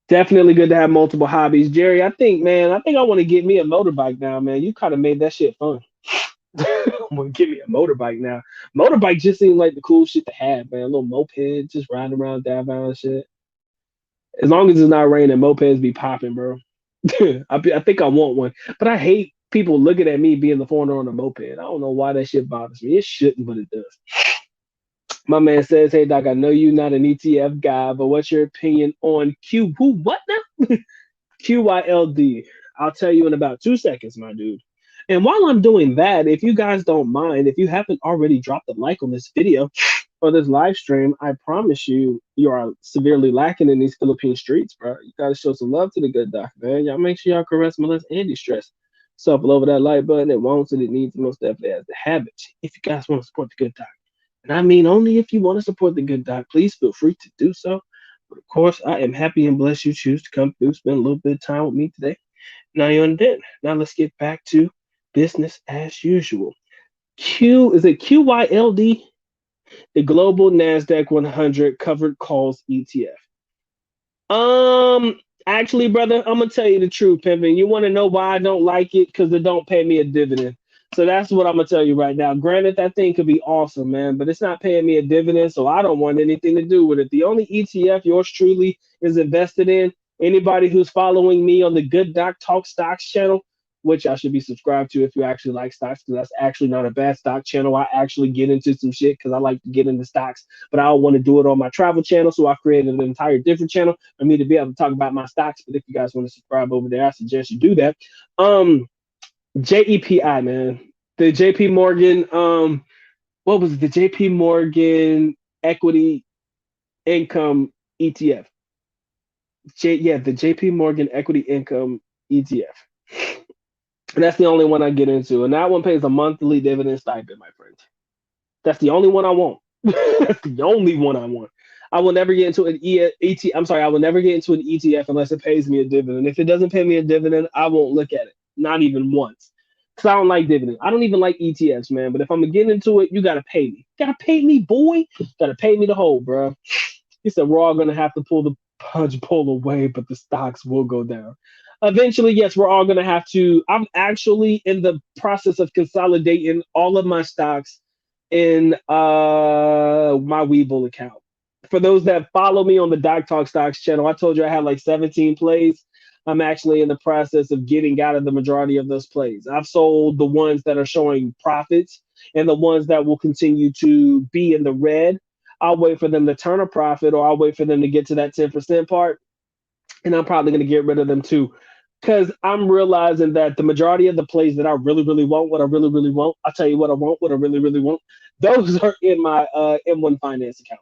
Definitely good to have multiple hobbies. Jerry, I think, man, I think I want to get me a motorbike now, man. You kind of made that shit fun. I'm gonna give me a motorbike now. Motorbike just seems like the cool shit to have, man. A little moped, just riding around downtown and shit. As long as it's not raining, mopeds be popping, bro. I think I want one, but I hate people looking at me being the foreigner on a moped. I don't know why that shit bothers me. It shouldn't, but it does. My man says, "Hey Doc, I know you're not an ETF guy, but what's your opinion on Q? Who? What now? QYLD. I'll tell you in about 2 seconds, my dude. And while I'm doing that, if you guys don't mind, if you haven't already dropped a like on this video or this live stream, I promise you, you are severely lacking in these Philippine streets, bro. You gotta show some love to the good doc, man. Y'all make sure y'all caress, molest, and distress. So up over that like button, it wants it, it needs, most definitely has the habit. If you guys want to support the good doc, and I mean only if you want to support the good doc, please feel free to do so. But of course, I am happy and blessed you choose to come through, spend a little bit of time with me today. Now you're on den. Now let's get back to business as usual. Q is it QYLD? The Global Nasdaq 100 Covered Calls ETF. Um, Actually, brother, I'm gonna tell you the truth, pimpin'. You want to know why I don't like it? Because it don't pay me a dividend. So that's what I'm gonna tell you right now. Granted, that thing could be awesome, man, but it's not paying me a dividend, so I don't want anything to do with it. The only ETF yours truly is invested in. Anybody who's following me on the Good Doc Talk Stocks channel, which I should be subscribed to if you actually like stocks, because that's actually not a bad stock channel. I actually get into some shit because I like to get into stocks, but I don't want to do it on my travel channel, so I created an entire different channel for me to be able to talk about my stocks. But if you guys want to subscribe over there, I suggest you do that. JEPI, man, the JP Morgan, what was it? The JP Morgan Equity Income ETF. Yeah, the JP Morgan Equity Income ETF. And that's the only one I get into. And that one pays a monthly dividend stipend, my friend. That's the only one I want. That's the only one I want. I will never get into an I'm sorry, I will never get into an ETF unless it pays me a dividend. If it doesn't pay me a dividend, I won't look at it. Not even once. Because I don't like dividends. I don't even like ETFs, man. But if I'm going to get into it, you got to pay me. Got to pay me, boy. Got to pay me the whole, bro. He said, we're all going to have to pull the punch pull away, but the stocks will go down. Eventually, yes, we're all going to have to. I'm actually in the process of consolidating all of my stocks in my Webull account. For those that follow me on the Doc Talk Stocks channel, I told you I had like 17 plays. I'm actually in the process of getting out of the majority of those plays. I've sold the ones that are showing profits and the ones that will continue to be in the red. I'll wait for them to turn a profit, or I'll wait for them to get to that 10% part. And I'm probably going to get rid of them too. Because I'm realizing that the majority of the plays that I really, really want, what I really, really want, I'll tell you what I want, what I really, really want, those are in my M1 Finance account.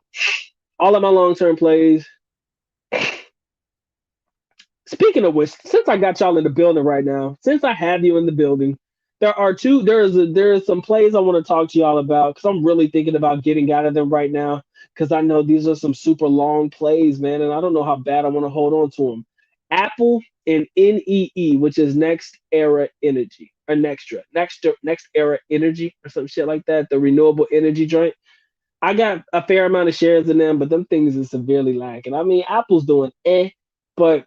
All of my long term plays. Speaking of which, since I got y'all in the building right now, since I have you in the building, there is some plays I want to talk to y'all about because I'm really thinking about getting out of them right now because I know these are some super long plays, man, and I don't know how bad I want to hold on to them. Apple and NEE, which is Next Era Energy or Next Era Energy or some shit like that, the renewable energy joint. I got a fair amount of shares in them, but them things is severely lacking. I mean, Apple's doing but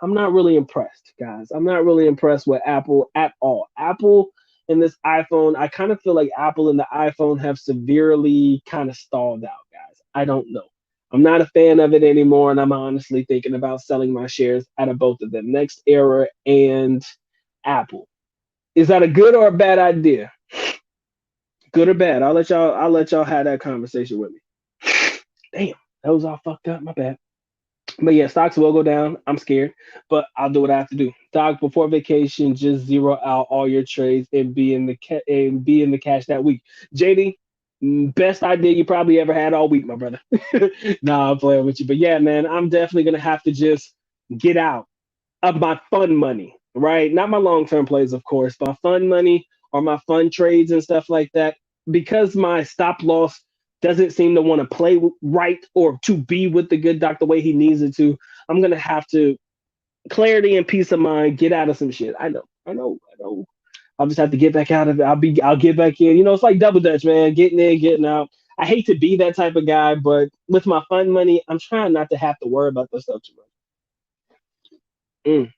I'm not really impressed, guys. I'm not really impressed with Apple at all. Apple and this iPhone, I kind of feel like Apple and the iPhone have severely kind of stalled out, guys. I don't know. I'm not a fan of it anymore, and I'm honestly thinking about selling my shares out of both of them, Next Era and Apple. Is that a good or a bad idea? Good or bad? I'll let y'all have that conversation with me. Damn, that was all fucked up. My bad. But yeah, stocks will go down. I'm scared, but I'll do what I have to do. Doc, before vacation, just zero out all your trades and be in the cash that week. JD, best idea you probably ever had all week, my brother. Nah, I'm playing with you, but yeah, man, I'm definitely gonna have to just get out of my fun money, right? Not my long term plays, of course, but my fun money or my fun trades and stuff like that. Because my stop loss doesn't seem to want to play right or to be with the good doc the way he needs it to, I'm going to have to clarity and peace of mind, get out of some shit. I know. I'll just have to get back out of it. I'll get back in. You know, it's like double dutch, man. Getting in, getting out. I hate to be that type of guy, but with my fun money, I'm trying not to have to worry about this stuff too much. Mm.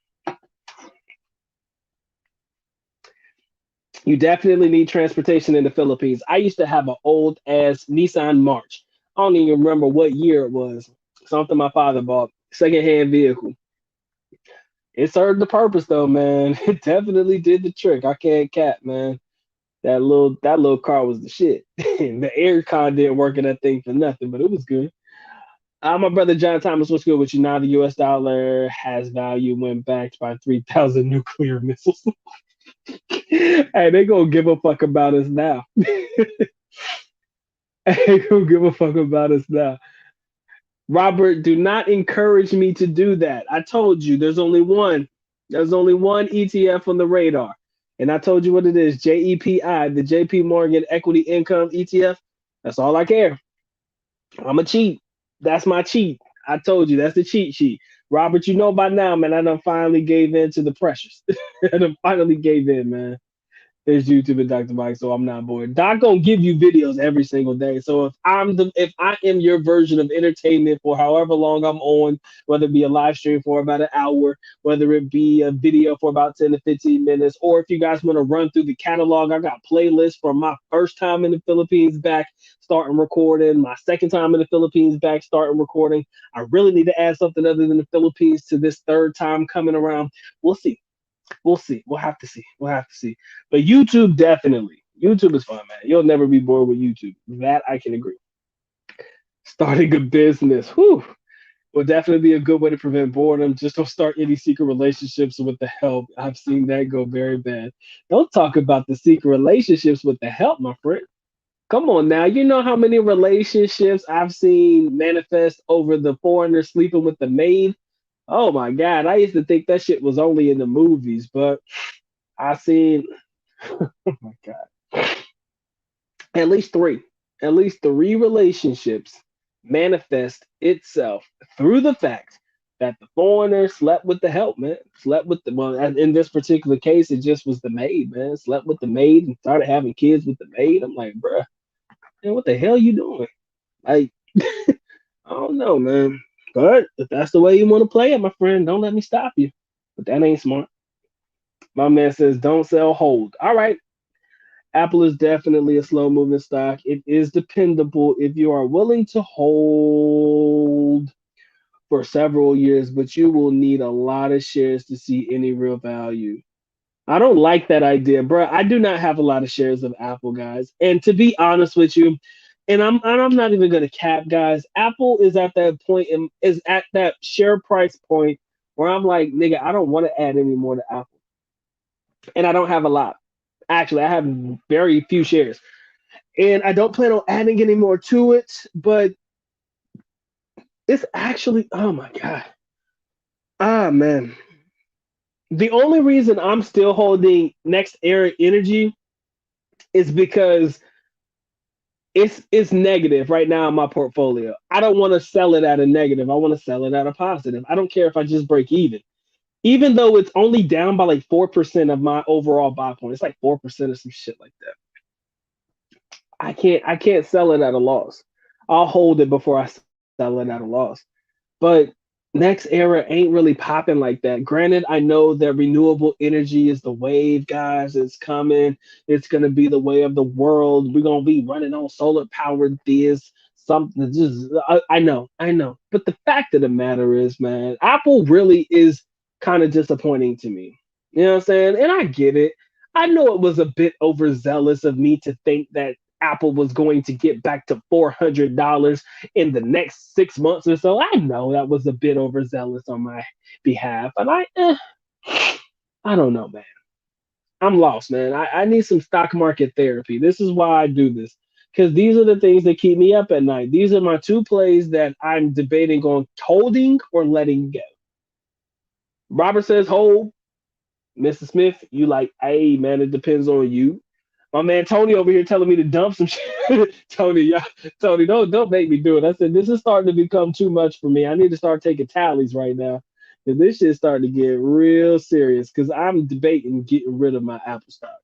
You definitely need transportation in the Philippines. I used to have an old ass Nissan March. I don't even remember what year it was. Something my father bought, secondhand vehicle. It served the purpose though, man. It definitely did the trick. I can't cap, man. That little car was the shit. The air con didn't work in that thing for nothing, but it was good. My brother John Thomas, what's good with you? Now the U.S. dollar has value when backed by 3,000 nuclear missiles. Hey, they gonna give a fuck about us now. They gonna give a fuck about us now. Robert, do not encourage me to do that. I told you there's only one. There's only one ETF on the radar. And I told you what it is, JEPI, the JP Morgan Equity Income ETF. That's all I care. I'm a cheat. That's my cheat. I told you that's the cheat sheet. Robert, you know by now, man, I done finally gave in to the pressures. I done finally gave in, man. There's YouTube and Dr. Mike, so I'm not bored. Doc gonna give you videos every single day. So if I am your version of entertainment for however long I'm on, whether it be a live stream for about an hour, whether it be a video for about 10 to 15 minutes, or if you guys want to run through the catalog, I got playlists from my first time in the Philippines back, starting recording, my second time in the Philippines back, starting recording. I really need to add something other than the Philippines to this third time coming around. We'll see. We'll see. We'll have to see. We'll have to see. But YouTube definitely. YouTube is fun, man. You'll never be bored with YouTube. That I can agree. Starting a business, whew, will definitely be a good way to prevent boredom. Just don't start any secret relationships with the help. I've seen that go very bad. Don't talk about the secret relationships with the help, my friend. Come on now. You know how many relationships I've seen manifest over the foreigner sleeping with the maid? Oh my God. I used to think that shit was only in the movies, but I seen oh my God. At least three. At least three relationships manifest itself through the fact that the foreigner slept with the help, man. Slept with the well, in this particular case, it just was the maid, man. Slept with the maid and started having kids with the maid. I'm like, bruh, man, what the hell you doing? Like, I don't know, man. But if that's the way you want to play it, my friend, don't let me stop you. But that ain't smart. My man says, don't sell, hold. All right. Apple is definitely a slow moving stock. It is dependable if you are willing to hold for several years, but you will need a lot of shares to see any real value. I don't like that idea, bro. I do not have a lot of shares of Apple, guys. And to be honest with you, and I'm not even gonna cap, guys. Apple is at that point and is at that share price point where I'm like, nigga, I don't want to add any more to Apple, and I don't have a lot. Actually, I have very few shares, and I don't plan on adding any more to it. But It's actually, oh my God. Ah, man. The only reason I'm still holding Next Era Energy is because it's negative right now in my portfolio. I don't want to sell it at a negative. I want to sell it at a positive. I don't care if I just break even. Even though it's only down by like 4% of my overall buy point. It's like 4% or some shit like that. I can't sell it at a loss. I'll hold it before I sell it at a loss. But next era ain't really popping like that. Granted, I know that renewable energy is the wave, guys. It's coming. It's gonna be the way of the world. We're gonna be running on solar powered this something. Just I know. But the fact of the matter is, man, Apple really is kind of disappointing to me. You know what I'm saying? And I get it. I know it was a bit overzealous of me to think that Apple was going to get back to $400 in the next 6 months or so. I know that was a bit overzealous on my behalf, and I don't know, man. I'm lost, man. I need some stock market therapy. This is why I do this because these are the things that keep me up at night. These are my two plays that I'm debating on holding or letting go. Robert says hold. Mr. Smith, you like, hey man, it depends on you. My man Tony over here telling me to dump some shit. Tony, yeah, Tony, don't make me do it. I said this is starting to become too much for me. I need to start taking tallies right now. Cause this shit's starting to get real serious. Cause I'm debating getting rid of my Apple stock.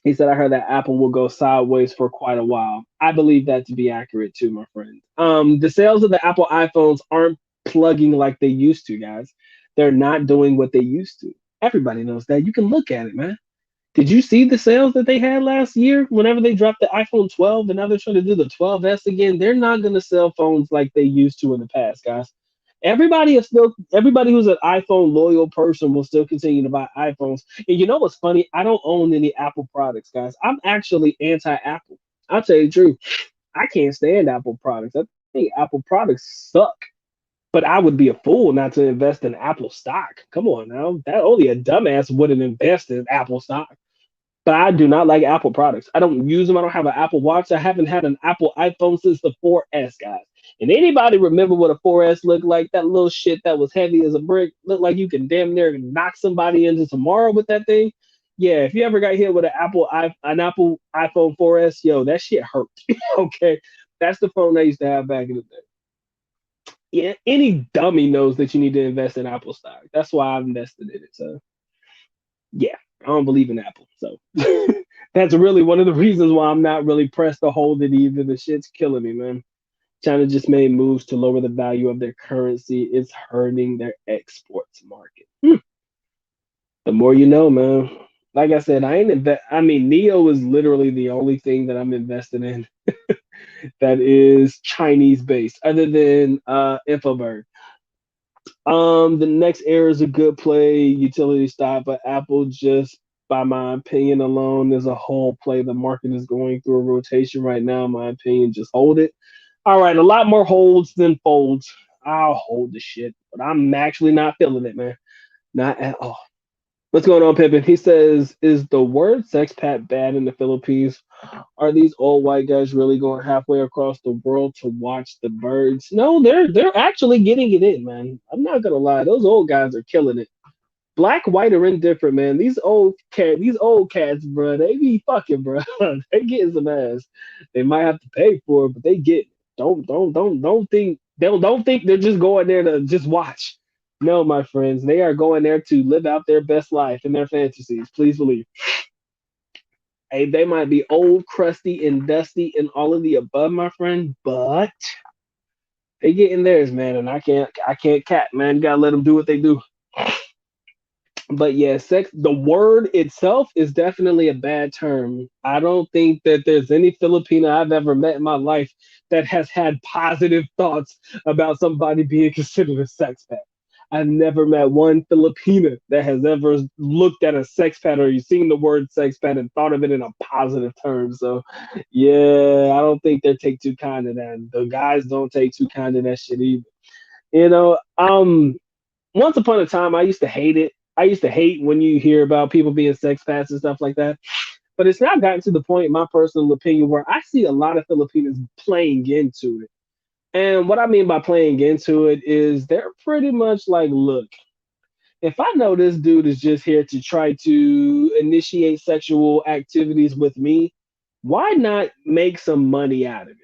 He said I heard that Apple will go sideways for quite a while. I believe that to be accurate too, my friend. The sales of the Apple iPhones aren't plugging like they used to, guys. They're not doing what they used to. Everybody knows that. You can look at it, man. Did you see the sales that they had last year? Whenever they dropped the iPhone 12 and now they're trying to do the 12s again, they're not going to sell phones like they used to in the past, guys. Everybody who's an iPhone loyal person will still continue to buy iPhones. And you know what's funny? I don't own any Apple products, guys. I'm actually anti-Apple. I'll tell you the truth. I can't stand Apple products. I think Apple products suck. But I would be a fool not to invest in Apple stock. Come on now. That only a dumbass wouldn't invest in Apple stock. But I do not like Apple products. I don't use them. I don't have an Apple Watch. I haven't had an Apple iPhone since the 4S, guys. And anybody remember what a 4S looked like? That little shit that was heavy as a brick, looked like you can damn near knock somebody into tomorrow with that thing. Yeah, if you ever got hit with an Apple iPhone 4S, yo, that shit hurt. Okay, that's the phone I used to have back in the day. Yeah, any dummy knows that you need to invest in Apple stock. That's why I've invested in it. So yeah, I don't believe in Apple. So that's really one of the reasons why I'm not really pressed to hold it either. The shit's killing me, man. China just made moves to lower the value of their currency. It's hurting their exports market. The more you know, man. Like I said, I ain't invest. I mean, Neo is literally the only thing that I'm invested in that is Chinese based, other than Infoberg. The next era is a good play, utility stock, but Apple just by my opinion alone is a whole play. The market is going through a rotation right now. In my opinion, just hold it. All right, a lot more holds than folds. I'll hold the shit, but I'm actually not feeling it, man. Not at all. What's going on, Pippin? He says, "Is the word sexpat bad in the Philippines? Are these old white guys really going halfway across the world to watch the birds?" No, they're actually getting it in, man. I'm not gonna lie, those old guys are killing it. Black, white, or indifferent, man. These old cats, bro, they be fucking, bro. They getting some ass. They might have to pay for it, but they get. It. Don't think they're just going there to just watch. No, my friends, they are going there to live out their best life and their fantasies. Please believe. Hey, they might be old, crusty, and dusty, and all of the above, my friend, but they getting theirs, man. And I can't cat, man. Gotta let them do what they do. But yeah, sex. The word itself is definitely a bad term. I don't think that there's any Filipino I've ever met in my life that has had positive thoughts about somebody being considered a sex pet. I've never met one Filipina that has ever looked at a sex pet or you seen the word sex pet and thought of it in a positive term. So, yeah, I don't think they take too kind of that. The guys don't take too kind of that shit either. You know, once upon a time, I used to hate it. I used to hate when you hear about people being sex pets and stuff like that. But it's now gotten to the point, in my personal opinion, where I see a lot of Filipinos playing into it. And what I mean by playing into it is they're pretty much like, look, if I know this dude is just here to try to initiate sexual activities with me, why not make some money out of it?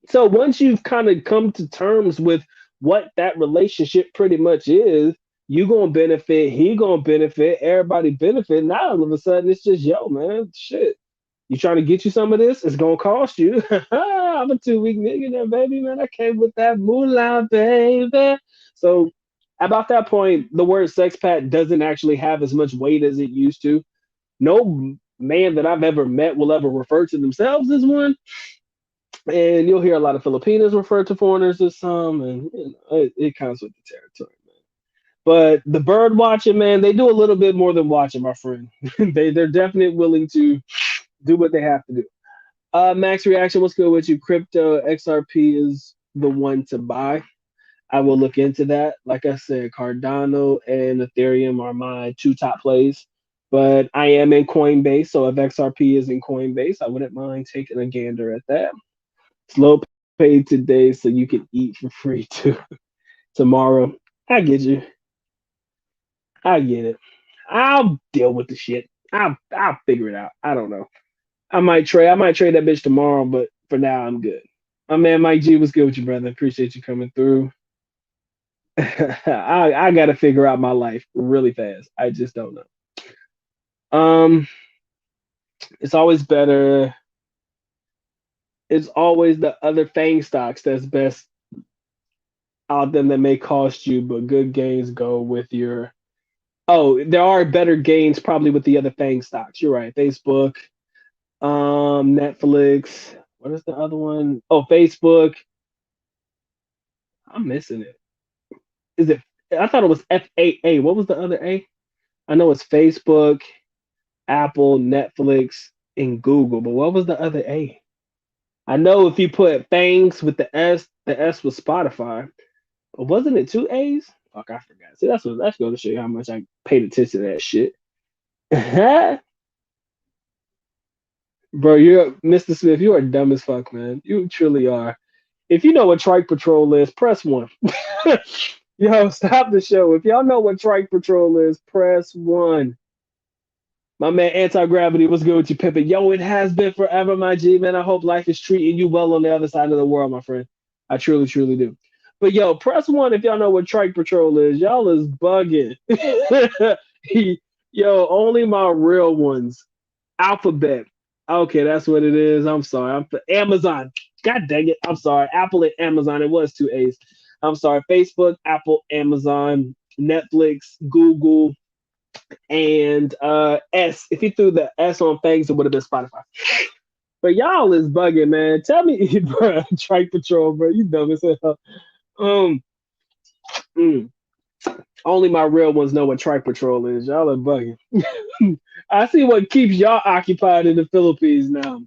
So once you've kind of come to terms with what that relationship pretty much is, you gonna benefit, he gonna benefit, everybody benefit. Now all of a sudden it's just yo, man, shit. You trying to get you some of this? It's gonna cost you. I'm a 2 week nigga there, baby, man. I came with that moolah, baby. So about that point, the word sex pat doesn't actually have as much weight as it used to. No man that I've ever met will ever refer to themselves as one, and you'll hear a lot of Filipinos refer to foreigners as some, and it comes with the territory, man. But the bird watching, man, they do a little bit more than watching, my friend. They're definitely willing to do what they have to do. Max reaction, what's good with you? Crypto XRP is the one to buy. I will look into that. Like I said, Cardano and Ethereum are my two top plays. But I am in Coinbase, so if XRP is in Coinbase, I wouldn't mind taking a gander at that. Slow paid today, so you can eat for free too tomorrow. I get you. I get it. I'll deal with the shit. I'll figure it out. I don't know. I might trade that bitch tomorrow, but for now I'm good. My man Mike G, what's good with you, brother? Appreciate you coming through. I gotta figure out my life really fast. I just don't know. Um, it's always better. It's always the other Fang stocks that's best out them that may cost you, but good gains go with your. Oh, there are better gains probably with the other Fang stocks. You're right. Facebook, Netflix. What is the other one? Oh, Facebook. I'm missing it. Is it? I thought it was FAA. What was the other A? I know it's Facebook, Apple, Netflix, and Google, but what was the other A? I know if you put Fangs with the S was Spotify. But wasn't it two A's? Fuck, I forgot. See, that's going to show you how much I paid attention to that shit. Bro, you're Mr. Smith. You are dumb as fuck, man. You truly are. If you know what Trike Patrol is, press one. Yo, stop the show. If y'all know what Trike Patrol is, press one. My man, Anti Gravity, what's good with you, Pippin? Yo, it has been forever, my G, man. I hope life is treating you well on the other side of the world, my friend. I truly, truly do. But yo, press one if y'all know what Trike Patrol is. Y'all is bugging. Yo, only my real ones. Alphabet. Okay, that's what it is. I'm sorry. I'm for Amazon. God dang it. I'm sorry. Apple and Amazon. It was two A's. I'm sorry. Facebook, Apple, Amazon, Netflix, Google, and S. If you threw the S on things, it would have been Spotify. But y'all is bugging, man. Tell me, bro, Trike Patrol, bro. You dumb as hell. Um, mm, only my real ones know what Trike Patrol is. Y'all are bugging. I see what keeps y'all occupied in the Philippines now.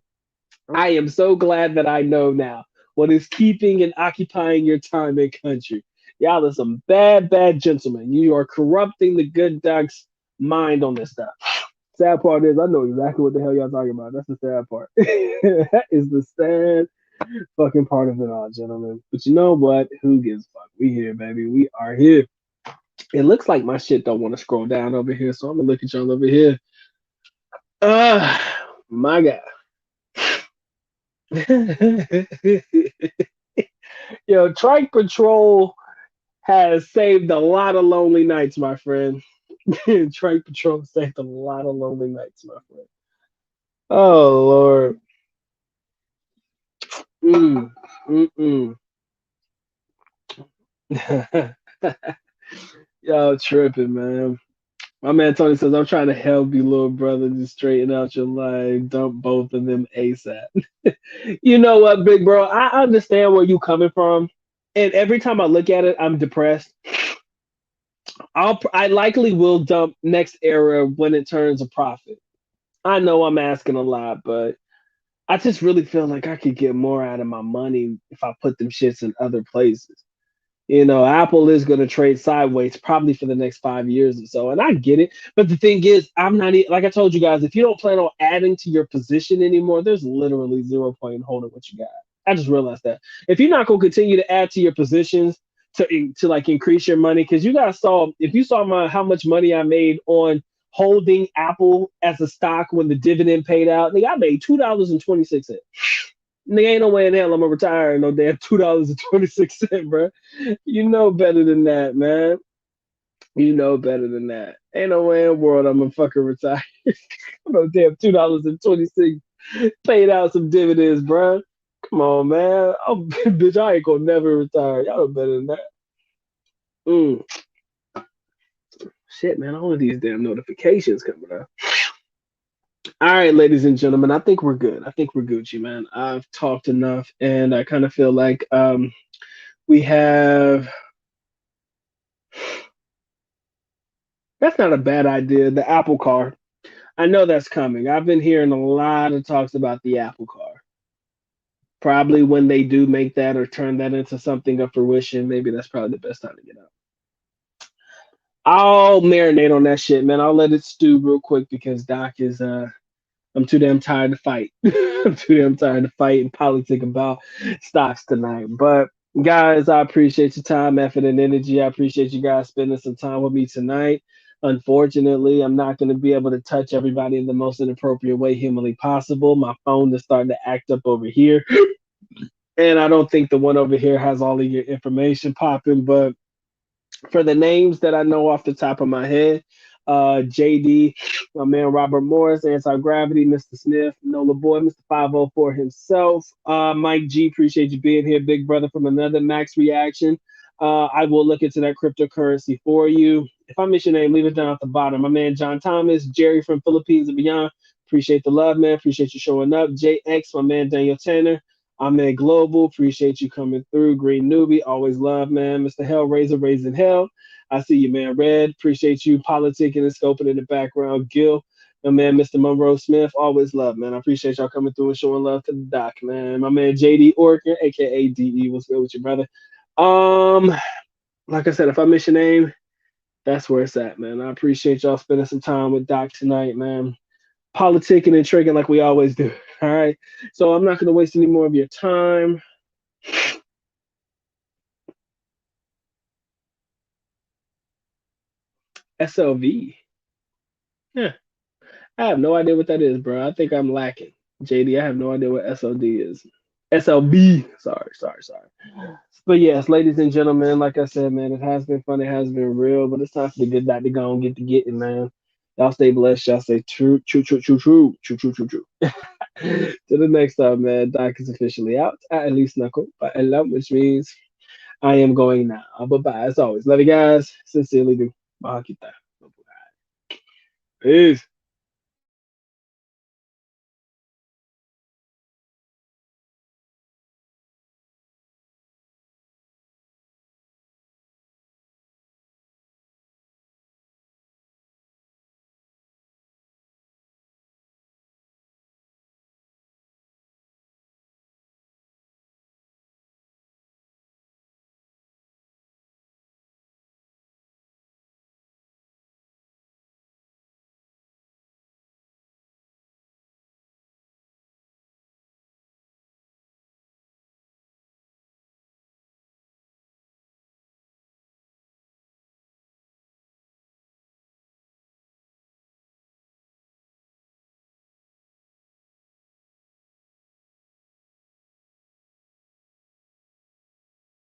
I am so glad that I know now what is keeping and occupying your time and country. Y'all are some bad, bad gentlemen. You are corrupting the good doc's mind on this stuff. Sad part is I know exactly what the hell y'all talking about. That's the sad part. That is the sad fucking part of it all, gentlemen. But you know what? Who gives a fuck? We here, baby. We are here. It looks like my shit don't want to scroll down over here, so I'm gonna look at y'all over here. Uh my God. Yo, Trike Patrol has saved a lot of lonely nights, my friend. Trike Patrol saved a lot of lonely nights, my friend. Oh Lord. Mm, mm, mm. Y'all tripping, man. My man Tony says, I'm trying to help you, little brother, just straighten out your life. Dump both of them ASAP. You know what, big bro? I understand where you coming from. And every time I look at it, I'm depressed. I likely will dump next era when it turns a profit. I know I'm asking a lot, but I just really feel like I could get more out of my money if I put them shits in other places. You know, Apple is going to trade sideways probably for the next 5 years or so, and I get it. But the thing is, I'm not like I told you guys. If you don't plan on adding to your position anymore, there's literally zero point in holding what you got. I just realized that if you're not gonna continue to add to your positions to like increase your money, because you guys saw if you saw my how much money I made on holding Apple as a stock when the dividend paid out, nigga, I made $2.26. Nigga, ain't no way in hell I'm gonna retire no damn $2.26, bro. You know better than that, man. You know better than that. Ain't no way in the world I'm gonna fucking retire. No damn $2.26 paid out some dividends, bro. Come on, man. Oh, bitch, I ain't gonna never retire. Y'all know better than that. Mm, shit, man. All of these damn notifications coming up. All right, ladies and gentlemen, I think we're good. I think we're Gucci, man. I've talked enough, and I kind of feel like we have. That's not a bad idea. The Apple Car. I know that's coming. I've been hearing a lot of talks about the Apple Car. Probably when they do make that or turn that into something of fruition, maybe that's probably the best time to get out. I'll marinate on that shit, man. I'll let it stew real quick because Doc is I'm too damn tired to fight. I'm too damn tired to fight and politic about stocks tonight. But guys, I appreciate your time, effort, and energy. I appreciate you guys spending some time with me tonight. Unfortunately, I'm not going to be able to touch everybody in the most inappropriate way humanly possible. My phone is starting to act up over here. And I don't think the one over here has all of your information popping, but for the names that I know off the top of my head, JD, my man Robert Morris, Anti Gravity, Mr. Smith, Nola Boy, Mr. 504 himself, Mike G, appreciate you being here, big brother from another Max Reaction. I will look into that cryptocurrency for you. If I miss your name, leave it down at the bottom. My man John Thomas, Jerry from Philippines and beyond. Appreciate the love, man. Appreciate you showing up. JX, my man Daniel Tanner. I'm at Global. Appreciate you coming through. Green Newbie. Always love, man. Mr. Hellraiser, Raising Hell. I see you, man. Red. Appreciate you politicking and scoping in the background. Gil. My man, Mr. Monroe Smith. Always love, man. I appreciate y'all coming through and showing love to the doc, man. My man, JD Orkin, aka DE. What's good with you, brother? Um, like I said, if I miss your name, that's where it's at, man. I appreciate y'all spending some time with Doc tonight, man. Politicking and tricking like we always do. All right. So I'm not going to waste any more of your time. SLV. Yeah. I have no idea what that is, bro. I think I'm lacking. JD, I have no idea what SLD is. SLB. Sorry. But yes, ladies and gentlemen, like I said, man, it has been fun. It has been real, but it's time for the good night to go and get to getting, man. Y'all stay blessed. Y'all stay true. Till the next time, man. Doc is officially out. At least knuckle. Which means I am going now. Bye bye. As always, love you guys. Sincerely do. Bakita. Peace.